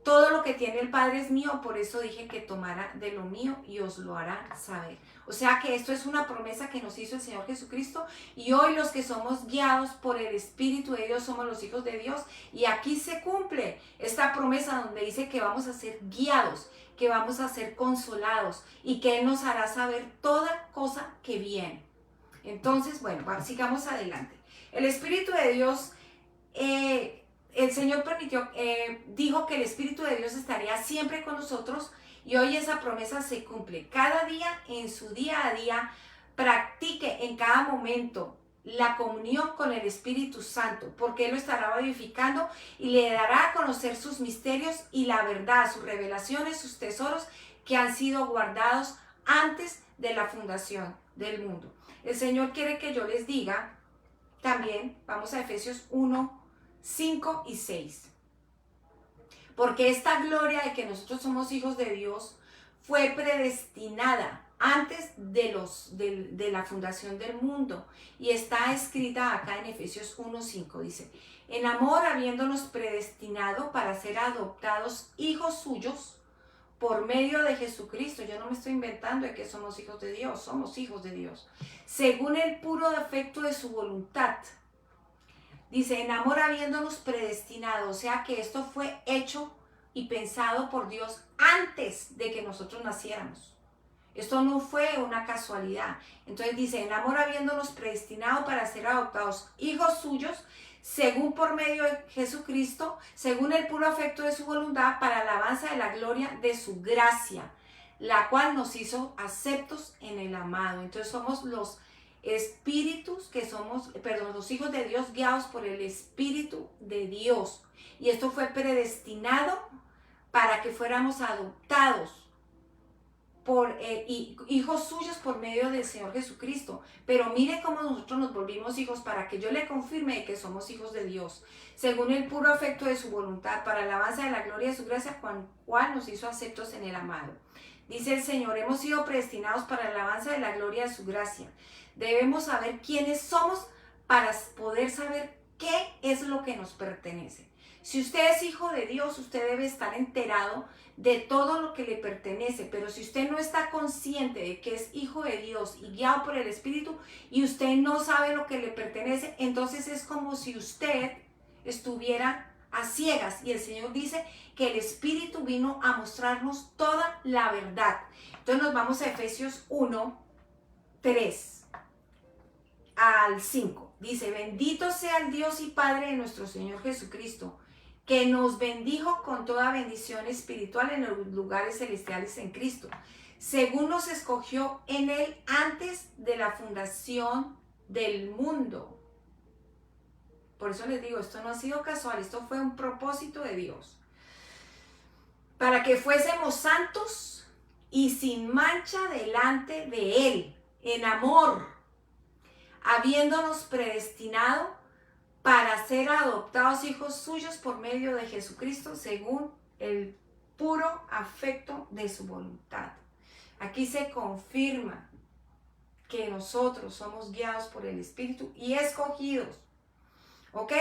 Todo lo que tiene el Padre es mío, por eso dije que tomara de lo mío y os lo hará saber. O sea que esto es una promesa que nos hizo el Señor Jesucristo, y hoy los que somos guiados por el Espíritu de Dios somos los hijos de Dios, y aquí se cumple esta promesa donde dice que vamos a ser guiados, que vamos a ser consolados y que Él nos hará saber toda cosa que viene. Entonces, bueno, sigamos adelante. El Espíritu de Dios... el Señor dijo que el Espíritu de Dios estaría siempre con nosotros, y hoy esa promesa se cumple. Cada día, en su día a día, practique en cada momento la comunión con el Espíritu Santo, porque Él lo estará vivificando y le dará a conocer sus misterios y la verdad, sus revelaciones, sus tesoros que han sido guardados antes de la fundación del mundo. El Señor quiere que yo les diga también, vamos a Efesios 1:5 y 6. Porque esta gloria de que nosotros somos hijos de Dios fue predestinada antes de la fundación del mundo. Y está escrita acá en Efesios 1:5. Dice: en amor, habiéndonos predestinado para ser adoptados hijos suyos por medio de Jesucristo. Yo no me estoy inventando de que somos hijos de Dios, somos hijos de Dios. Según el puro afecto de su voluntad. Dice: en amor habiéndonos predestinado, o sea que esto fue hecho y pensado por Dios antes de que nosotros naciéramos. Esto no fue una casualidad. Entonces dice, en amor habiéndonos predestinado para ser adoptados hijos suyos, según por medio de Jesucristo, según el puro afecto de su voluntad, para alabanza de la gloria de su gracia, la cual nos hizo aceptos en el amado. Entonces somos los espíritus que somos, perdón, los hijos de Dios guiados por el Espíritu de Dios. Y esto fue predestinado para que fuéramos adoptados por hijos suyos por medio del Señor Jesucristo. Pero mire cómo nosotros nos volvimos hijos, para que yo le confirme que somos hijos de Dios, según el puro afecto de su voluntad, para alabanza de la gloria de su gracia, cual nos hizo aceptos en el amado. Dice el Señor, hemos sido predestinados para la alabanza de la gloria de su gracia. Debemos saber quiénes somos para poder saber qué es lo que nos pertenece. Si usted es hijo de Dios, usted debe estar enterado de todo lo que le pertenece, pero si usted no está consciente de que es hijo de Dios y guiado por el Espíritu, y usted no sabe lo que le pertenece, entonces es como si usted estuviera a ciegas, y el Señor dice que el Espíritu vino a mostrarnos toda la verdad. Entonces nos vamos a Efesios 1, 3 al 5. Dice, bendito sea el Dios y Padre de nuestro Señor Jesucristo, que nos bendijo con toda bendición espiritual en los lugares celestiales en Cristo, según nos escogió en Él antes de la fundación del mundo. Por eso les digo, esto no ha sido casual, esto fue un propósito de Dios. Para que fuésemos santos y sin mancha delante de Él, en amor, habiéndonos predestinado para ser adoptados hijos suyos por medio de Jesucristo, según el puro afecto de su voluntad. Aquí se confirma que nosotros somos guiados por el Espíritu y escogidos. ¿Ok?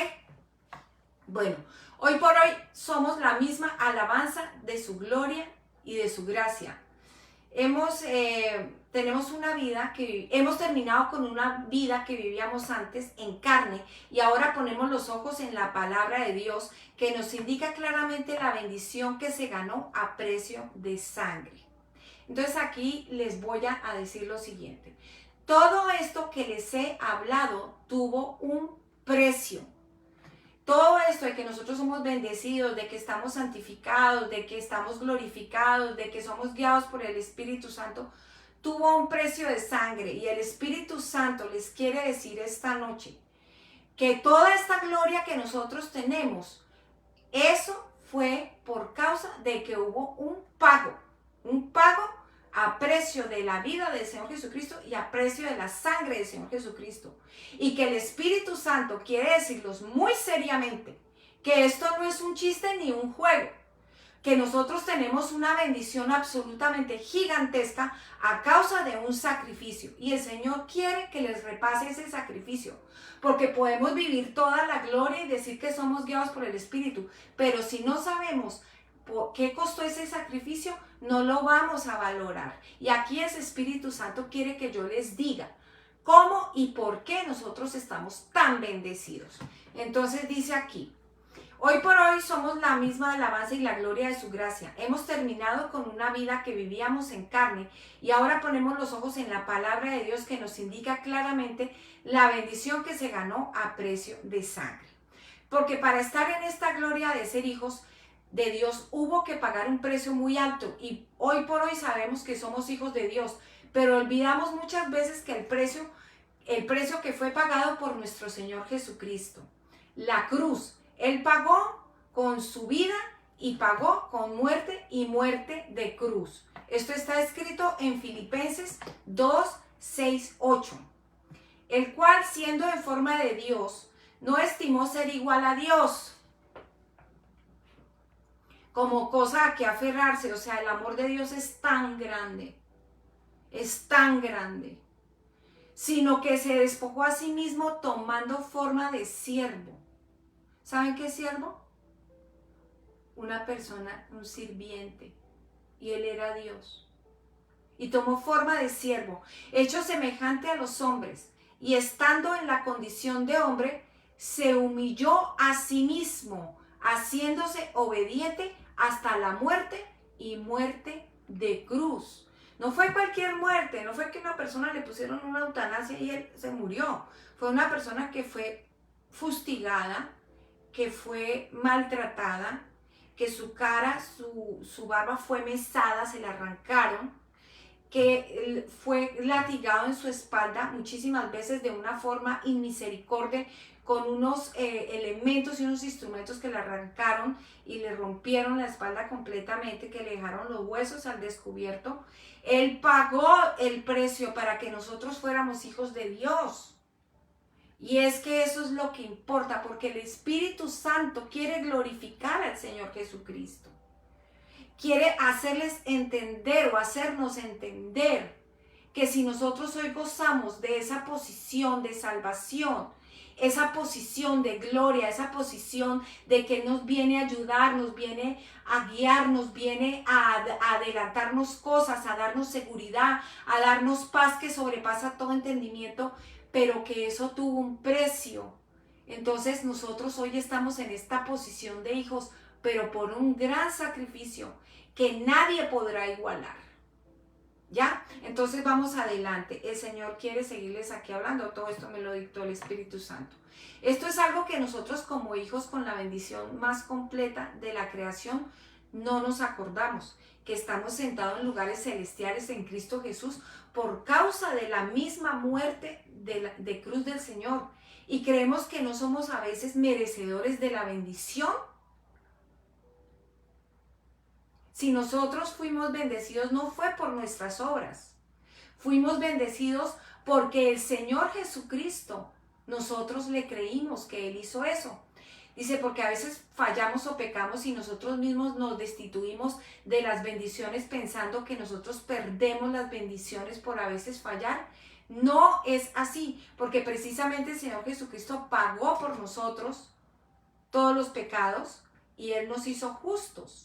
Bueno, hoy por hoy somos la misma alabanza de su gloria y de su gracia. Tenemos una vida que hemos terminado con una vida que vivíamos antes en carne, y ahora ponemos los ojos en la palabra de Dios, que nos indica claramente la bendición que se ganó a precio de sangre. Entonces aquí les voy a decir lo siguiente. Todo esto que les he hablado tuvo un precio. Todo esto de que nosotros somos bendecidos, de que estamos santificados, de que estamos glorificados, de que somos guiados por el Espíritu Santo, tuvo un precio de sangre. Y el Espíritu Santo les quiere decir esta noche que toda esta gloria que nosotros tenemos, eso fue por causa de que hubo un pago a precio de la vida del Señor Jesucristo y a precio de la sangre del Señor Jesucristo. Y que el Espíritu Santo quiere decirlos muy seriamente que esto no es un chiste ni un juego, que nosotros tenemos una bendición absolutamente gigantesca a causa de un sacrificio. Y el Señor quiere que les repase ese sacrificio, porque podemos vivir toda la gloria y decir que somos guiados por el Espíritu, pero si no sabemos por qué costó ese sacrificio, no lo vamos a valorar. Y aquí ese Espíritu Santo quiere que yo les diga cómo y por qué nosotros estamos tan bendecidos. Entonces dice aquí, hoy por hoy somos la misma alabanza y la gloria de su gracia. Hemos terminado con una vida que vivíamos en carne, y ahora ponemos los ojos en la palabra de Dios, que nos indica claramente la bendición que se ganó a precio de sangre. Porque para estar en esta gloria de ser hijos de Dios hubo que pagar un precio muy alto, y hoy por hoy sabemos que somos hijos de Dios, pero olvidamos muchas veces que el precio que fue pagado por nuestro Señor Jesucristo, la cruz, Él pagó con su vida y pagó con muerte, y muerte de cruz. Esto está escrito en Filipenses 2, 6, 8. El cual, siendo en forma de Dios, no estimó ser igual a Dios como cosa a que aferrarse. O sea, el amor de Dios es tan grande, sino que se despojó a sí mismo tomando forma de siervo. ¿Saben qué es siervo? Una persona, un sirviente, y Él era Dios. Y tomó forma de siervo, hecho semejante a los hombres, y estando en la condición de hombre, se humilló a sí mismo, haciéndose obediente hasta la muerte, y muerte de cruz. No fue cualquier muerte, no fue que una persona le pusieron una eutanasia y él se murió. Fue una persona que fue fustigada, que fue maltratada, que su cara, su barba fue mesada, se la arrancaron, que fue latigado en su espalda muchísimas veces de una forma inmisericordia, con unos elementos y unos instrumentos que le arrancaron y le rompieron la espalda completamente, que le dejaron los huesos al descubierto. Él pagó el precio para que nosotros fuéramos hijos de Dios. Y es que eso es lo que importa, porque el Espíritu Santo quiere glorificar al Señor Jesucristo. Quiere hacerles entender o hacernos entender que si nosotros hoy gozamos de esa posición de salvación, esa posición de gloria, esa posición de que nos viene a ayudar, nos viene a guiar, nos viene a adelantarnos cosas, a darnos seguridad, a darnos paz que sobrepasa todo entendimiento, pero que eso tuvo un precio. Entonces nosotros hoy estamos en esta posición de hijos, pero por un gran sacrificio que nadie podrá igualar. ¿Ya? Entonces vamos adelante. El Señor quiere seguirles aquí hablando. Todo esto me lo dictó el Espíritu Santo. Esto es algo que nosotros como hijos con la bendición más completa de la creación no nos acordamos. Que estamos sentados en lugares celestiales en Cristo Jesús por causa de la misma muerte de cruz del Señor. Y creemos que no somos a veces merecedores de la bendición. Si nosotros fuimos bendecidos, no fue por nuestras obras. Fuimos bendecidos porque el Señor Jesucristo, nosotros le creímos que Él hizo eso. Dice, porque a veces fallamos o pecamos y nosotros mismos nos destituimos de las bendiciones pensando que nosotros perdemos las bendiciones por a veces fallar. No es así, porque precisamente el Señor Jesucristo pagó por nosotros todos los pecados y Él nos hizo justos.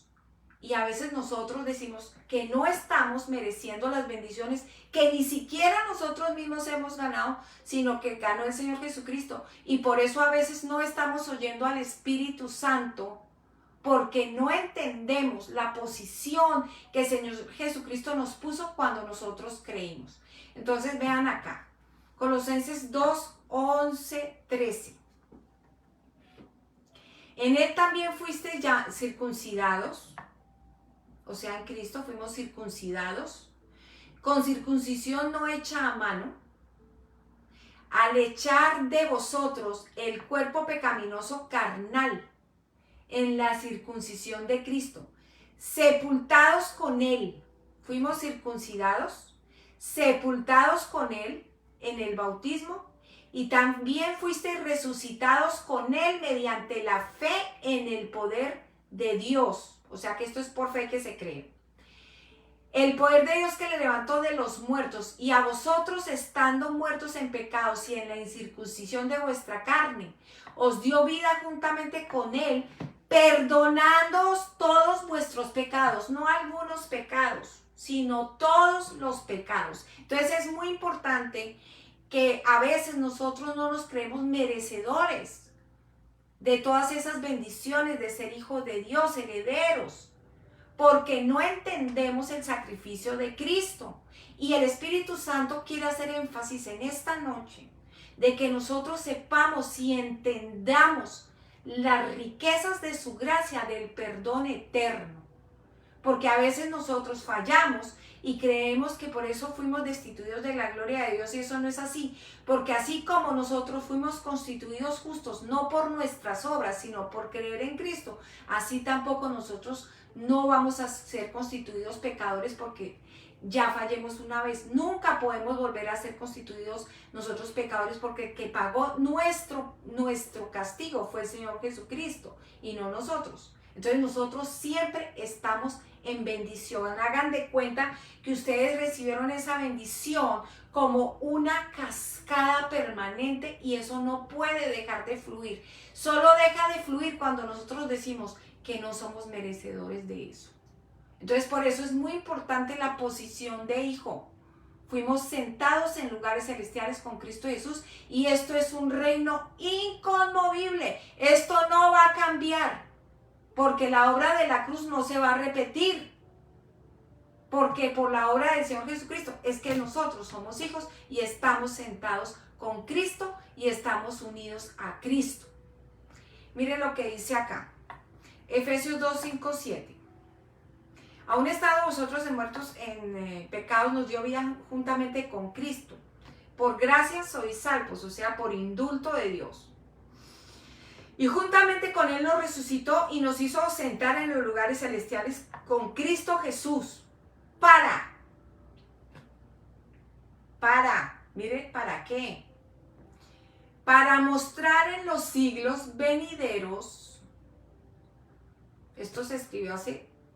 Y a veces nosotros decimos que no estamos mereciendo las bendiciones que ni siquiera nosotros mismos hemos ganado, sino que ganó el Señor Jesucristo. Y por eso a veces no estamos oyendo al Espíritu Santo, porque no entendemos la posición que el Señor Jesucristo nos puso cuando nosotros creímos. Entonces vean acá, Colosenses 2, 11, 13. En Él también fuiste ya circuncidados. O sea, en Cristo fuimos circuncidados, con circuncisión no hecha a mano, al echar de vosotros el cuerpo pecaminoso carnal en la circuncisión de Cristo, sepultados con Él, fuimos circuncidados, sepultados con Él en el bautismo, y también fuisteis resucitados con Él mediante la fe en el poder de Dios. O sea que esto es por fe que se cree. El poder de Dios que le levantó de los muertos, y a vosotros estando muertos en pecados y en la incircuncisión de vuestra carne, os dio vida juntamente con Él, perdonándoos todos vuestros pecados, no algunos pecados, sino todos los pecados. Entonces es muy importante que a veces nosotros no nos creemos merecedores de todas esas bendiciones de ser hijos de Dios, herederos, porque no entendemos el sacrificio de Cristo. Y el Espíritu Santo quiere hacer énfasis en esta noche de que nosotros sepamos y entendamos las riquezas de su gracia, del perdón eterno. Porque a veces nosotros fallamos y creemos que por eso fuimos destituidos de la gloria de Dios, y eso no es así, porque así como nosotros fuimos constituidos justos, no por nuestras obras, sino por creer en Cristo, así tampoco nosotros no vamos a ser constituidos pecadores porque ya fallemos una vez. Nunca podemos volver a ser constituidos nosotros pecadores, porque el que pagó nuestro castigo fue el Señor Jesucristo y no nosotros. Entonces nosotros siempre estamos en bendición. Hagan de cuenta que ustedes recibieron esa bendición como una cascada permanente, y eso no puede dejar de fluir. Solo deja de fluir cuando nosotros decimos que no somos merecedores de eso. Entonces por eso es muy importante la posición de hijo. Fuimos sentados en lugares celestiales con Cristo Jesús, y esto es un reino inconmovible. Esto no va a cambiar, porque la obra de la cruz no se va a repetir. Porque por la obra del Señor Jesucristo es que nosotros somos hijos y estamos sentados con Cristo y estamos unidos a Cristo. Miren lo que dice acá. Efesios 2, 5, 7. Aún estando vosotros muertos en pecados, nos dio vida juntamente con Cristo. Por gracia sois salvos, o sea, por indulto de Dios. Y juntamente con Él nos resucitó y nos hizo sentar en los lugares celestiales con Cristo Jesús. Mire, ¿para qué? Para mostrar en los siglos venideros. Esto se escribió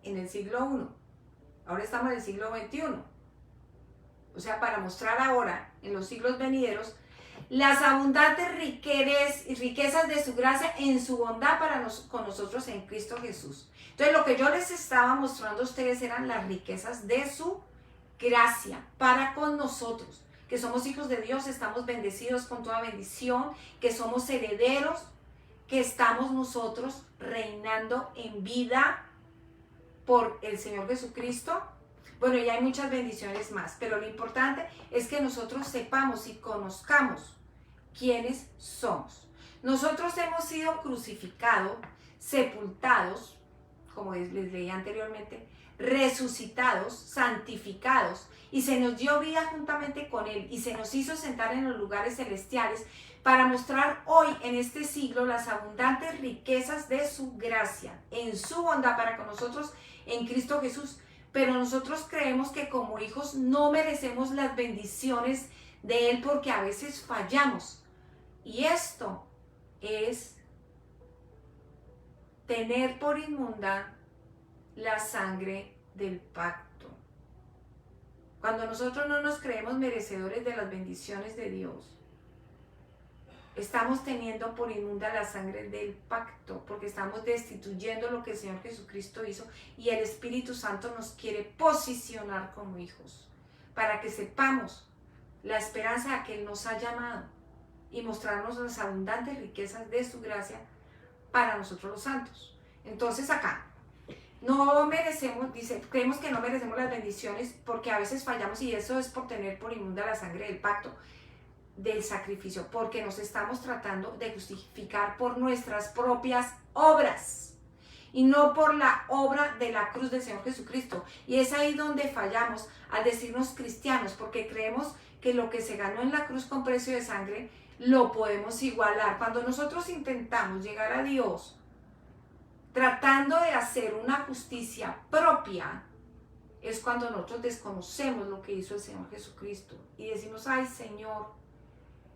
en el siglo I. Ahora estamos en el siglo XXI. O sea, para mostrar ahora, en los siglos venideros, las abundantes riquezas de su gracia en su bondad con nosotros en Cristo Jesús. Entonces, lo que yo les estaba mostrando a ustedes eran las riquezas de su gracia para con nosotros, que somos hijos de Dios, estamos bendecidos con toda bendición, que somos herederos, que estamos nosotros reinando en vida por el Señor Jesucristo. Bueno, y hay muchas bendiciones más, pero lo importante es que nosotros sepamos y conozcamos quiénes somos. Nosotros hemos sido crucificados, sepultados, como les leí anteriormente, resucitados, santificados, y se nos dio vida juntamente con Él, y se nos hizo sentar en los lugares celestiales para mostrar hoy en este siglo las abundantes riquezas de su gracia, en su bondad para con nosotros en Cristo Jesús. Pero nosotros creemos que como hijos no merecemos las bendiciones de Él porque a veces fallamos. Y esto es tener por inmunda la sangre del pacto. Cuando nosotros no nos creemos merecedores de las bendiciones de Dios, estamos teniendo por inmunda la sangre del pacto, porque estamos destituyendo lo que el Señor Jesucristo hizo, y el Espíritu Santo nos quiere posicionar como hijos, para que sepamos la esperanza a que Él nos ha llamado y mostrarnos las abundantes riquezas de su gracia para nosotros los santos. Entonces acá, no merecemos, dice, creemos que no merecemos las bendiciones porque a veces fallamos, y eso es por tener por inmunda la sangre del pacto, del sacrificio, porque nos estamos tratando de justificar por nuestras propias obras y no por la obra de la cruz del Señor Jesucristo. Y es ahí donde fallamos al decirnos cristianos, porque creemos que lo que se ganó en la cruz con precio de sangre lo podemos igualar. Cuando nosotros intentamos llegar a Dios tratando de hacer una justicia propia, es cuando nosotros desconocemos lo que hizo el Señor Jesucristo y decimos: ay, Señor,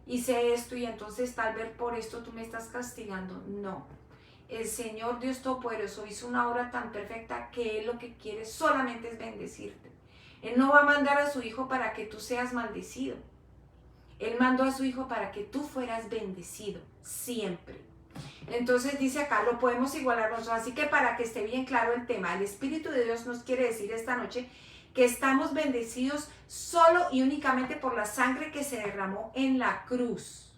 hice esto y entonces tal vez por esto tú me estás castigando. No, el Señor Dios Todopoderoso hizo una obra tan perfecta que Él lo que quiere solamente es bendecirte. Él no va a mandar a su Hijo para que tú seas maldecido. Él mandó a su Hijo para que tú fueras bendecido siempre. Entonces dice acá, lo podemos igualar nosotros. Así que para que esté bien claro el tema, el Espíritu de Dios nos quiere decir esta noche que estamos bendecidos solo y únicamente por la sangre que se derramó en la cruz.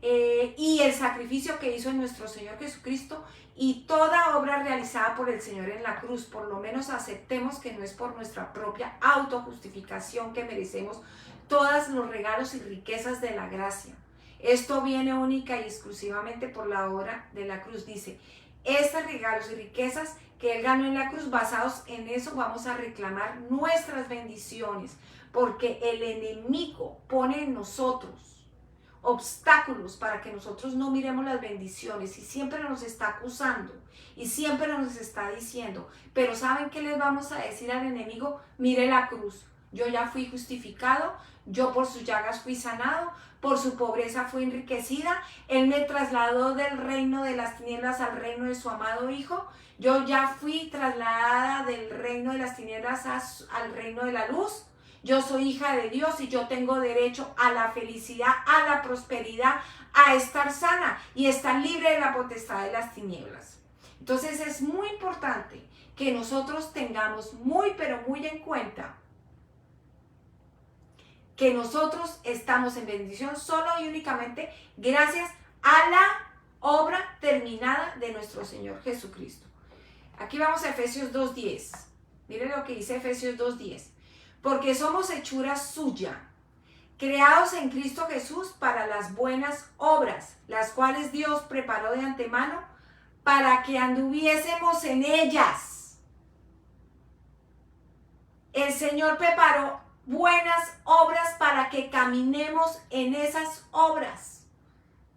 Y el sacrificio que hizo nuestro Señor Jesucristo y toda obra realizada por el Señor en la cruz. Por lo menos aceptemos que no es por nuestra propia autojustificación que merecemos todos los regalos y riquezas de la gracia. Esto viene única y exclusivamente por la obra de la cruz. Dice, estos regalos y riquezas que Él ganó en la cruz, basados en eso vamos a reclamar nuestras bendiciones, porque el enemigo pone en nosotros obstáculos para que nosotros no miremos las bendiciones, y siempre nos está acusando y siempre nos está diciendo, pero ¿saben qué les vamos a decir al enemigo? Mire la cruz, yo ya fui justificado, yo por sus llagas fui sanado, por su pobreza fui enriquecida, Él me trasladó del reino de las tinieblas al reino de su amado Hijo, yo ya fui trasladada del reino de las tinieblas al reino de la luz. Yo soy hija de Dios y yo tengo derecho a la felicidad, a la prosperidad, a estar sana y estar libre de la potestad de las tinieblas. Entonces es muy importante que nosotros tengamos muy pero muy en cuenta que nosotros estamos en bendición solo y únicamente gracias a la obra terminada de nuestro Señor Jesucristo. Aquí vamos a Efesios 2:10. Miren lo que dice Efesios 2:10. Porque somos hechura suya, creados en Cristo Jesús para las buenas obras, las cuales Dios preparó de antemano para que anduviésemos en ellas. El Señor preparó buenas obras para que caminemos en esas obras,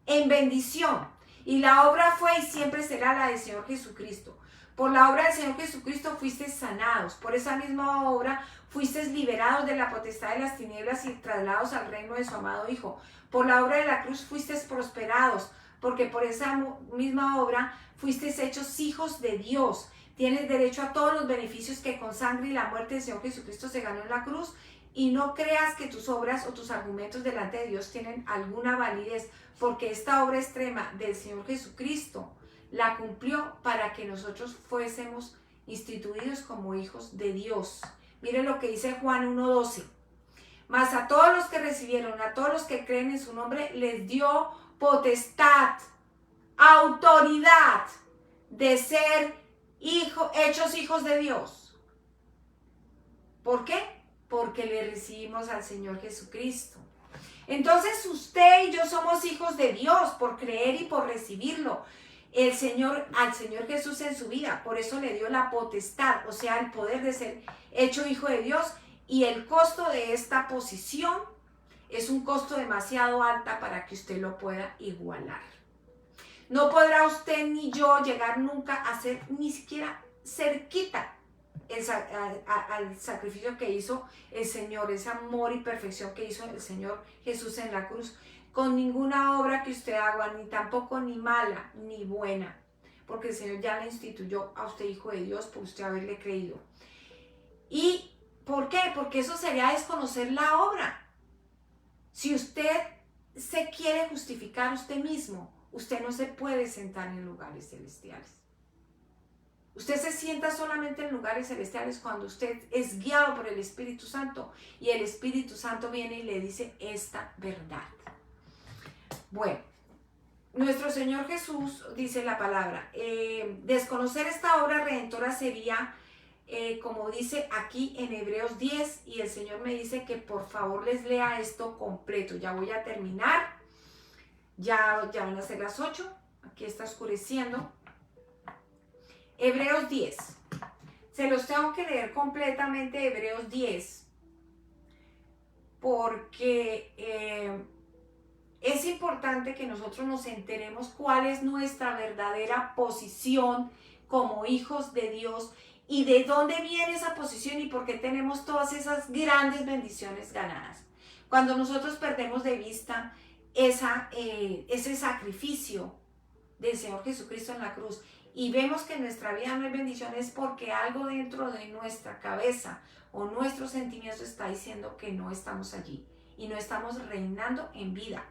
en bendición. Y la obra fue y siempre será la del Señor Jesucristo. Por la obra del Señor Jesucristo fuisteis sanados. Por esa misma obra fuisteis liberados de la potestad de las tinieblas y trasladados al reino de su amado Hijo. Por la obra de la cruz fuisteis prosperados, porque por esa misma obra fuisteis hechos hijos de Dios. Tienes derecho a todos los beneficios que con sangre y la muerte del Señor Jesucristo se ganó en la cruz. Y no creas que tus obras o tus argumentos delante de Dios tienen alguna validez, porque esta obra extrema del Señor Jesucristo la cumplió para que nosotros fuésemos instituidos como hijos de Dios. Miren lo que dice Juan 1:12. Mas a todos los que recibieron, a todos los que creen en su nombre, les dio potestad, autoridad de ser hechos hijos de Dios. ¿Por qué? Porque le recibimos al Señor Jesucristo. Entonces usted y yo somos hijos de Dios por creer y por recibirlo. Al Señor Jesús en su vida. Por eso le dio la potestad, o sea, el poder de ser hecho hijo de Dios. Y el costo de esta posición es un costo demasiado alto para que usted lo pueda igualar. No podrá usted ni yo llegar nunca a ser ni siquiera cerquita al sacrificio que hizo el Señor, ese amor y perfección que hizo el Señor Jesús en la cruz, con ninguna obra que usted haga, ni tampoco ni mala, ni buena, porque el Señor ya le instituyó a usted hijo de Dios por usted haberle creído. ¿Y por qué? Porque eso sería desconocer la obra. Si usted se quiere justificar usted mismo, usted no se puede sentar en lugares celestiales. Usted se sienta solamente en lugares celestiales cuando usted es guiado por el Espíritu Santo y el Espíritu Santo viene y le dice esta verdad. Bueno, nuestro Señor Jesús dice la palabra, desconocer esta obra redentora sería, como dice aquí en Hebreos 10, y el Señor me dice que por favor les lea esto completo. Ya voy a terminar, ya van a ser las 8, aquí está oscureciendo. Hebreos 10, se los tengo que leer completamente, Hebreos 10, porque es importante que nosotros nos enteremos cuál es nuestra verdadera posición como hijos de Dios y de dónde viene esa posición y por qué tenemos todas esas grandes bendiciones ganadas. Cuando nosotros perdemos de vista ese sacrificio del Señor Jesucristo en la cruz y vemos que en nuestra vida no hay bendición, es porque algo dentro de nuestra cabeza o nuestros sentimientos está diciendo que no estamos allí y no estamos reinando en vida.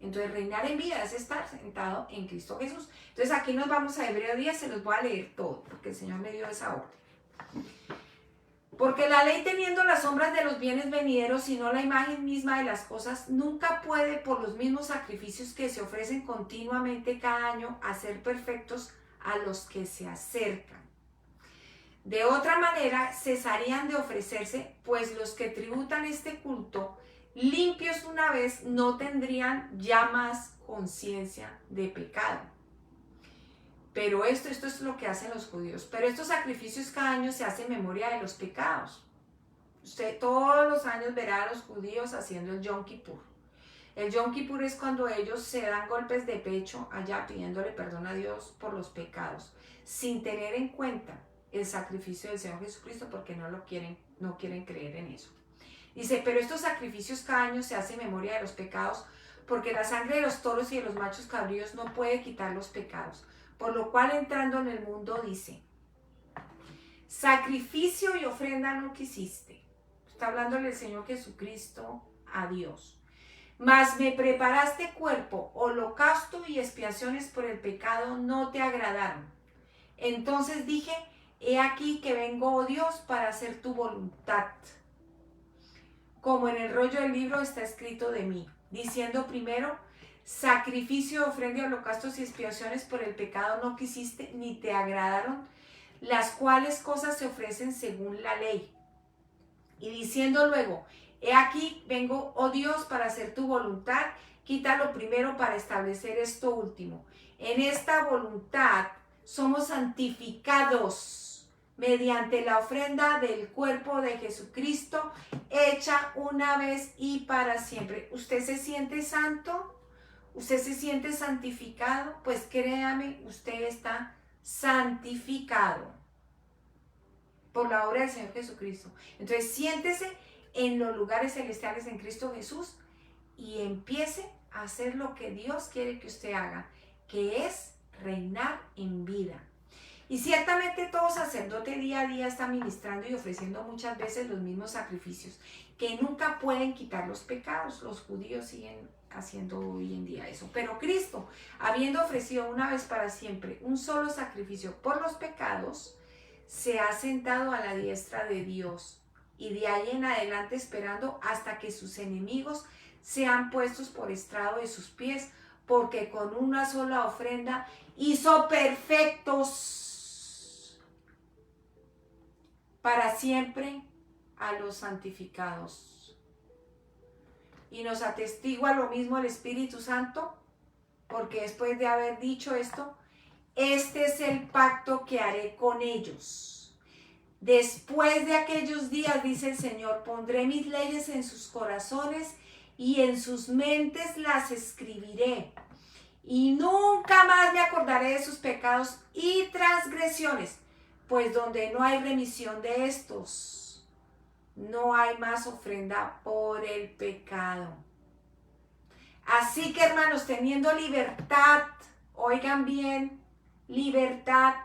Entonces reinar en vida es estar sentado en Cristo Jesús. Entonces aquí nos vamos a Hebreos 10, se los voy a leer todo porque el Señor me dio esa orden. Porque la ley, teniendo las sombras de los bienes venideros y no la imagen misma de las cosas, nunca puede por los mismos sacrificios que se ofrecen continuamente cada año hacer perfectos a los que se acercan. De otra manera cesarían de ofrecerse, pues los que tributan este culto limpios una vez no tendrían ya más conciencia de pecado. Pero esto es lo que hacen los judíos. Pero estos sacrificios cada año se hace en memoria de los pecados. Usted todos los años verá a los judíos haciendo el Yom Kippur. El Yom Kippur es cuando ellos se dan golpes de pecho allá pidiéndole perdón a Dios por los pecados, sin tener en cuenta el sacrificio del Señor Jesucristo, porque no quieren creer en eso. Dice, pero estos sacrificios cada año se hace en memoria de los pecados, porque la sangre de los toros y de los machos cabríos no puede quitar los pecados. Por lo cual, entrando en el mundo, dice, sacrificio y ofrenda no quisiste. Está hablándole el Señor Jesucristo a Dios. Mas me preparaste cuerpo, holocausto y expiaciones por el pecado no te agradaron. Entonces dije, he aquí que vengo, oh Dios, para hacer tu voluntad. Como en el rollo del libro está escrito de mí, diciendo primero, sacrificio, ofrenda, holocaustos y expiaciones por el pecado no quisiste, ni te agradaron. las cuales cosas se ofrecen según la ley. Y diciendo luego, he aquí vengo, oh Dios, para hacer tu voluntad, quita lo primero para establecer esto último. En esta voluntad somos santificados mediante la ofrenda del cuerpo de Jesucristo, hecha una vez y para siempre. ¿Usted se siente santo? ¿Usted se siente santificado? Pues créame, usted está santificado por la obra del Señor Jesucristo. Entonces siéntese en los lugares celestiales en Cristo Jesús y empiece a hacer lo que Dios quiere que usted haga, que es reinar en vida. Y ciertamente todo sacerdote día a día está ministrando y ofreciendo muchas veces los mismos sacrificios que nunca pueden quitar los pecados. Los judíos siguen haciendo hoy en día eso. Pero Cristo, habiendo ofrecido una vez para siempre un solo sacrificio por los pecados, se ha sentado a la diestra de Dios y de ahí en adelante esperando hasta que sus enemigos sean puestos por estrado de sus pies, porque con una sola ofrenda hizo perfectos para siempre a los santificados. Y nos atestigua lo mismo el Espíritu Santo, porque después de haber dicho esto, este es el pacto que haré con ellos. Después de aquellos días, dice el Señor, pondré mis leyes en sus corazones y en sus mentes las escribiré. Y nunca más me acordaré de sus pecados y transgresiones, pues donde no hay remisión de estos, no hay más ofrenda por el pecado. Así que, hermanos, teniendo libertad, oigan bien, libertad.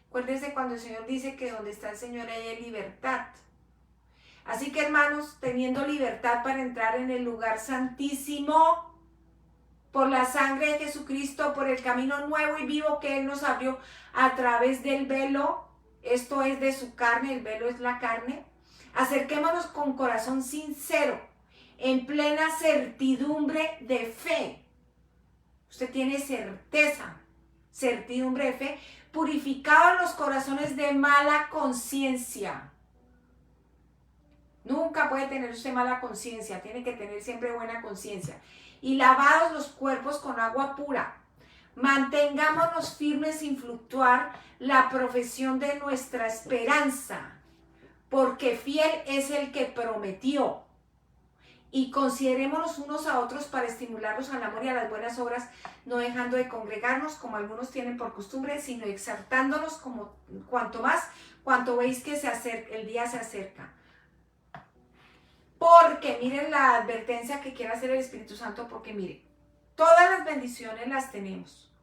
Acuérdense cuando el Señor dice que donde está el Señor ahí hay libertad. Así que, hermanos, teniendo libertad para entrar en el lugar santísimo, por la sangre de Jesucristo, por el camino nuevo y vivo que Él nos abrió a través del velo, esto es de su carne, el velo es la carne, acerquémonos con corazón sincero, en plena certidumbre de fe. Usted tiene certeza, certidumbre de fe, purificados los corazones de mala conciencia. Nunca puede tener usted mala conciencia, tiene que tener siempre buena conciencia. Y lavados los cuerpos con agua pura. Mantengámonos firmes sin fluctuar la profesión de nuestra esperanza, porque fiel es el que prometió. Y considerémonos unos a otros para estimularlos al amor y a las buenas obras, no dejando de congregarnos como algunos tienen por costumbre, sino exaltándonos como cuanto veis que el día se acerca. Porque miren la advertencia que quiere hacer el Espíritu Santo, porque miren, todas las bendiciones las tenemos.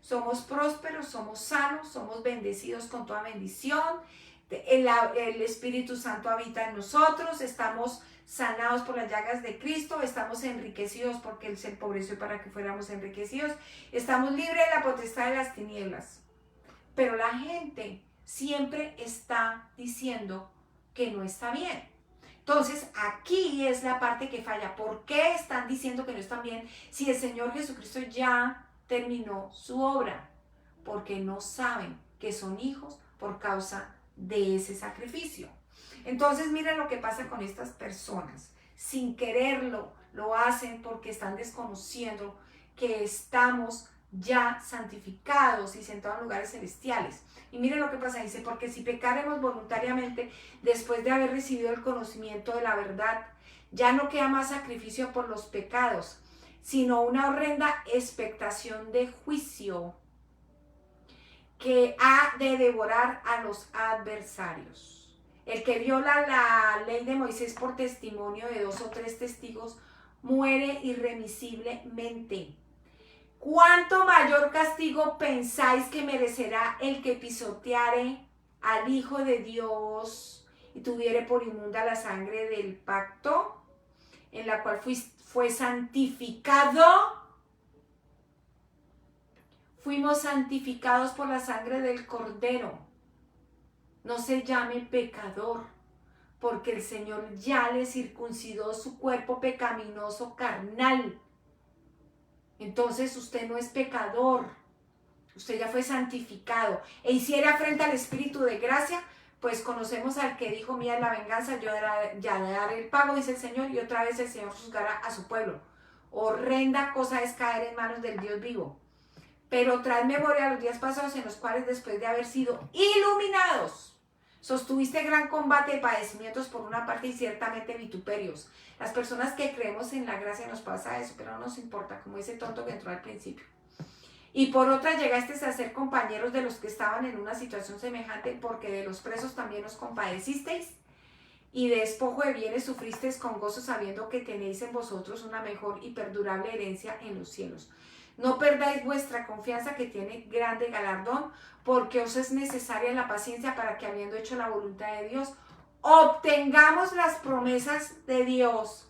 Somos prósperos, somos sanos, somos bendecidos con toda bendición. El Espíritu Santo habita en nosotros, estamos sanados por las llagas de Cristo, estamos enriquecidos porque Él se empobreció para que fuéramos enriquecidos, estamos libres de la potestad de las tinieblas. Pero la gente siempre está diciendo que no está bien. Entonces, aquí es la parte que falla. ¿Por qué están diciendo que no están bien si el Señor Jesucristo ya terminó su obra? Porque no saben que son hijos por causa de ese sacrificio. Entonces, miren lo que pasa con estas personas. Sin quererlo, lo hacen porque están desconociendo que estamos ya santificados y sentados en lugares celestiales. Y miren lo que pasa, dice, porque si pecaremos voluntariamente después de haber recibido el conocimiento de la verdad, ya no queda más sacrificio por los pecados, sino una horrenda expectación de juicio que ha de devorar a los adversarios. El que viola la ley de Moisés por testimonio de 2 o 3 testigos muere irremisiblemente. ¿Cuánto mayor castigo pensáis que merecerá el que pisoteare al Hijo de Dios y tuviere por inmunda la sangre del pacto, en la cual fue santificado? Fuimos santificados por la sangre del Cordero. No se llame pecador, porque el Señor ya le circuncidó su cuerpo pecaminoso carnal. Entonces usted no es pecador. usted ya fue santificado, e hiciera frente al Espíritu de gracia, pues conocemos al que dijo, mía es la venganza, yo ya daré el pago, dice el Señor, y otra vez el Señor juzgará a su pueblo. Horrenda cosa es caer en manos del Dios vivo. Pero traed memoria a los días pasados en los cuales, después de haber sido iluminados, sostuviste gran combate de padecimientos por una parte y ciertamente vituperios. Las personas que creemos en la gracia nos pasa eso, pero no nos importa, como ese tonto que entró al principio. Y por otra llegasteis a ser compañeros de los que estaban en una situación semejante, porque de los presos también os compadecisteis, y de despojo de bienes sufristeis con gozo, sabiendo que tenéis en vosotros una mejor y perdurable herencia en los cielos. No perdáis vuestra confianza, que tiene grande galardón, porque os es necesaria la paciencia, para que, habiendo hecho la voluntad de Dios, obtengamos las promesas de Dios.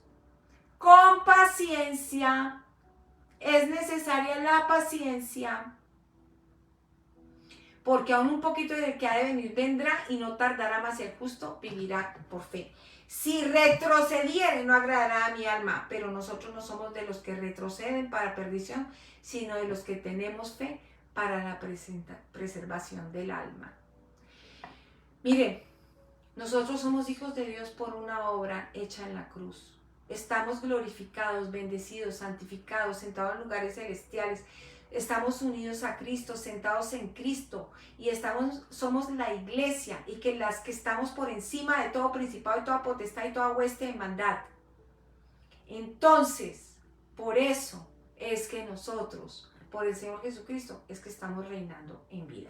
Con paciencia. Es necesaria la paciencia, porque aún un poquito del que ha de venir vendrá, y no tardará más, el justo vivirá por fe. Si retrocediere, no agradará a mi alma, pero nosotros no somos de los que retroceden para perdición, sino de los que tenemos fe para la preservación del alma. Miren, nosotros somos hijos de Dios por una obra hecha en la cruz. Estamos glorificados, bendecidos, santificados, sentados en lugares celestiales. Estamos unidos a Cristo, sentados en Cristo, y somos la iglesia, y que las que estamos por encima de todo principado y toda potestad y toda hueste de maldad. Entonces, por eso es que nosotros, por el Señor Jesucristo, es que estamos reinando en vida.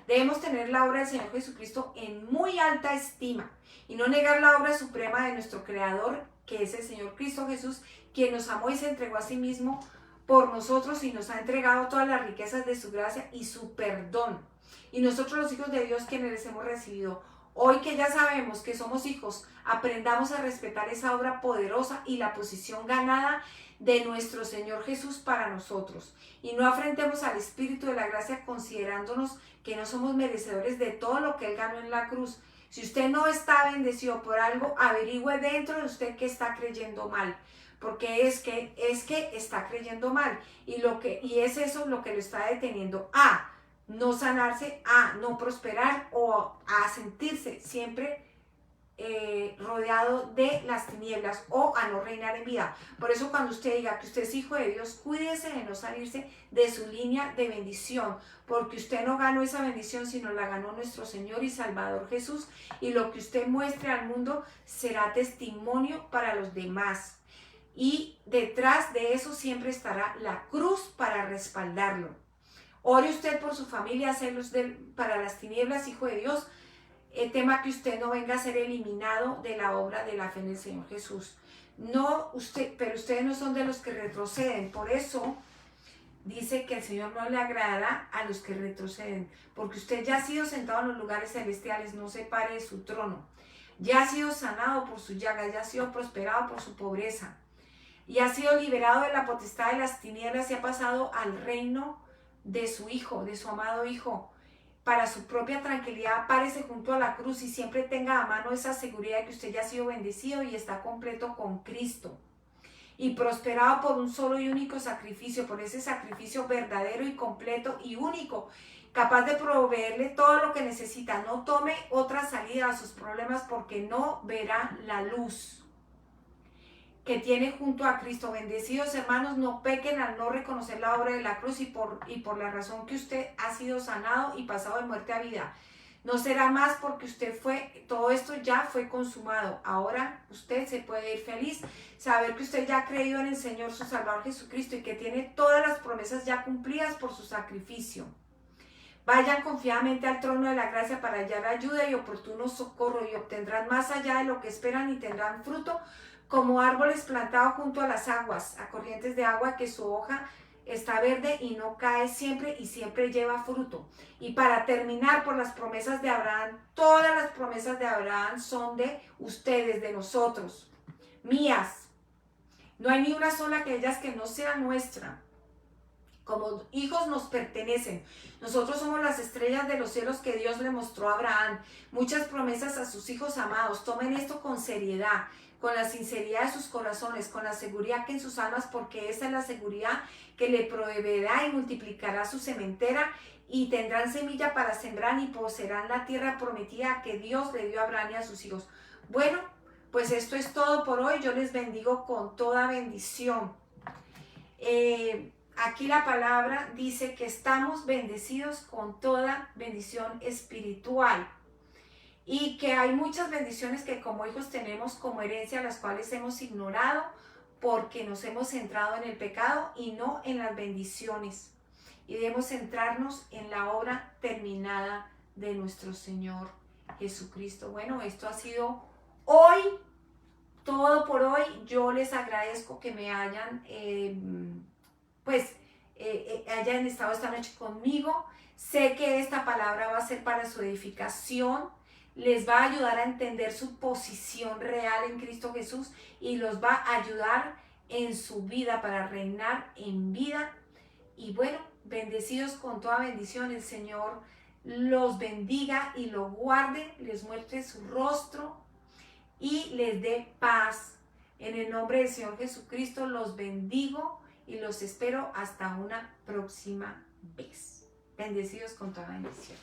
Debemos tener la obra del Señor Jesucristo en muy alta estima y no negar la obra suprema de nuestro Creador, que es el Señor Cristo Jesús, quien nos amó y se entregó a sí mismo por nosotros y nos ha entregado todas las riquezas de su gracia y su perdón. Y nosotros, los hijos de Dios, quienes les hemos recibido, hoy que ya sabemos que somos hijos, aprendamos a respetar esa obra poderosa y la posición ganada de nuestro Señor Jesús para nosotros, y no afrentemos al Espíritu de la gracia considerándonos que no somos merecedores de todo lo que Él ganó en la cruz. Si usted no está bendecido por algo, averigüe dentro de usted que está creyendo mal, porque es que está creyendo mal, y es eso lo que lo está deteniendo a no sanarse, a no prosperar o a sentirse siempre rodeado de las tinieblas, o a no reinar en vida. Por eso, cuando usted diga que usted es hijo de Dios, cuídese de no salirse de su línea de bendición, porque usted no ganó esa bendición, sino la ganó nuestro Señor y Salvador Jesús, y lo que usted muestre al mundo será testimonio para los demás, y detrás de eso siempre estará la cruz para respaldarlo. Ore usted por su familia, celos para las tinieblas, hijo de Dios. Tema que usted no venga a ser eliminado de la obra de la fe en el Señor Jesús. Pero ustedes no son de los que retroceden. Por eso dice que el Señor no le agradará a los que retroceden, porque usted ya ha sido sentado en los lugares celestiales, no se pare de su trono. Ya ha sido sanado por su llaga, ya ha sido prosperado por su pobreza, y ha sido liberado de la potestad de las tinieblas y ha pasado al reino de su Hijo, de su amado Hijo. Para su propia tranquilidad, párese junto a la cruz y siempre tenga a mano esa seguridad de que usted ya ha sido bendecido y está completo con Cristo, y prosperado por un solo y único sacrificio, por ese sacrificio verdadero y completo y único, capaz de proveerle todo lo que necesita. No tome otra salida a sus problemas, porque no verá la luz que tiene junto a Cristo. Bendecidos hermanos, no pequen al no reconocer la obra de la cruz, y por la razón que usted ha sido sanado y pasado de muerte a vida. No será más, porque todo esto ya fue consumado. Ahora usted se puede ir feliz, saber que usted ya ha creído en el Señor, su Salvador Jesucristo, y que tiene todas las promesas ya cumplidas por su sacrificio. Vayan confiadamente al trono de la gracia para hallar ayuda y oportuno socorro, y obtendrán más allá de lo que esperan, y tendrán fruto como árboles plantados junto a las aguas, a corrientes de agua, que su hoja está verde y no cae siempre, y siempre lleva fruto. Y para terminar, por las promesas de Abraham, todas las promesas de Abraham son de ustedes, de nosotros, mías. No hay ni una sola de ellas que no sea nuestra. Como hijos nos pertenecen. Nosotros somos las estrellas de los cielos que Dios le mostró a Abraham. Muchas promesas a sus hijos amados. Tomen esto con seriedad. con la sinceridad de sus corazones, con la seguridad que en sus almas, porque esa es la seguridad que le proveerá y multiplicará su sementera, y tendrán semilla para sembrar y poseerán la tierra prometida que Dios le dio a Abraham y a sus hijos. Bueno, pues esto es todo por hoy. Yo les bendigo con toda bendición. Aquí la palabra dice que estamos bendecidos con toda bendición espiritual y que hay muchas bendiciones que como hijos tenemos como herencia, las cuales hemos ignorado porque nos hemos centrado en el pecado y no en las bendiciones. Y debemos centrarnos en la obra terminada de nuestro Señor Jesucristo. Bueno, esto ha sido hoy, todo por hoy. Yo les agradezco que me hayan, hayan estado esta noche conmigo. Sé que esta palabra va a ser para su edificación. Les va a ayudar a entender su posición real en Cristo Jesús y los va a ayudar en su vida para reinar en vida. Y bueno, bendecidos con toda bendición. El Señor los bendiga y los guarde, les muestre su rostro y les dé paz. En el nombre del Señor Jesucristo los bendigo y los espero hasta una próxima vez. Bendecidos con toda bendición.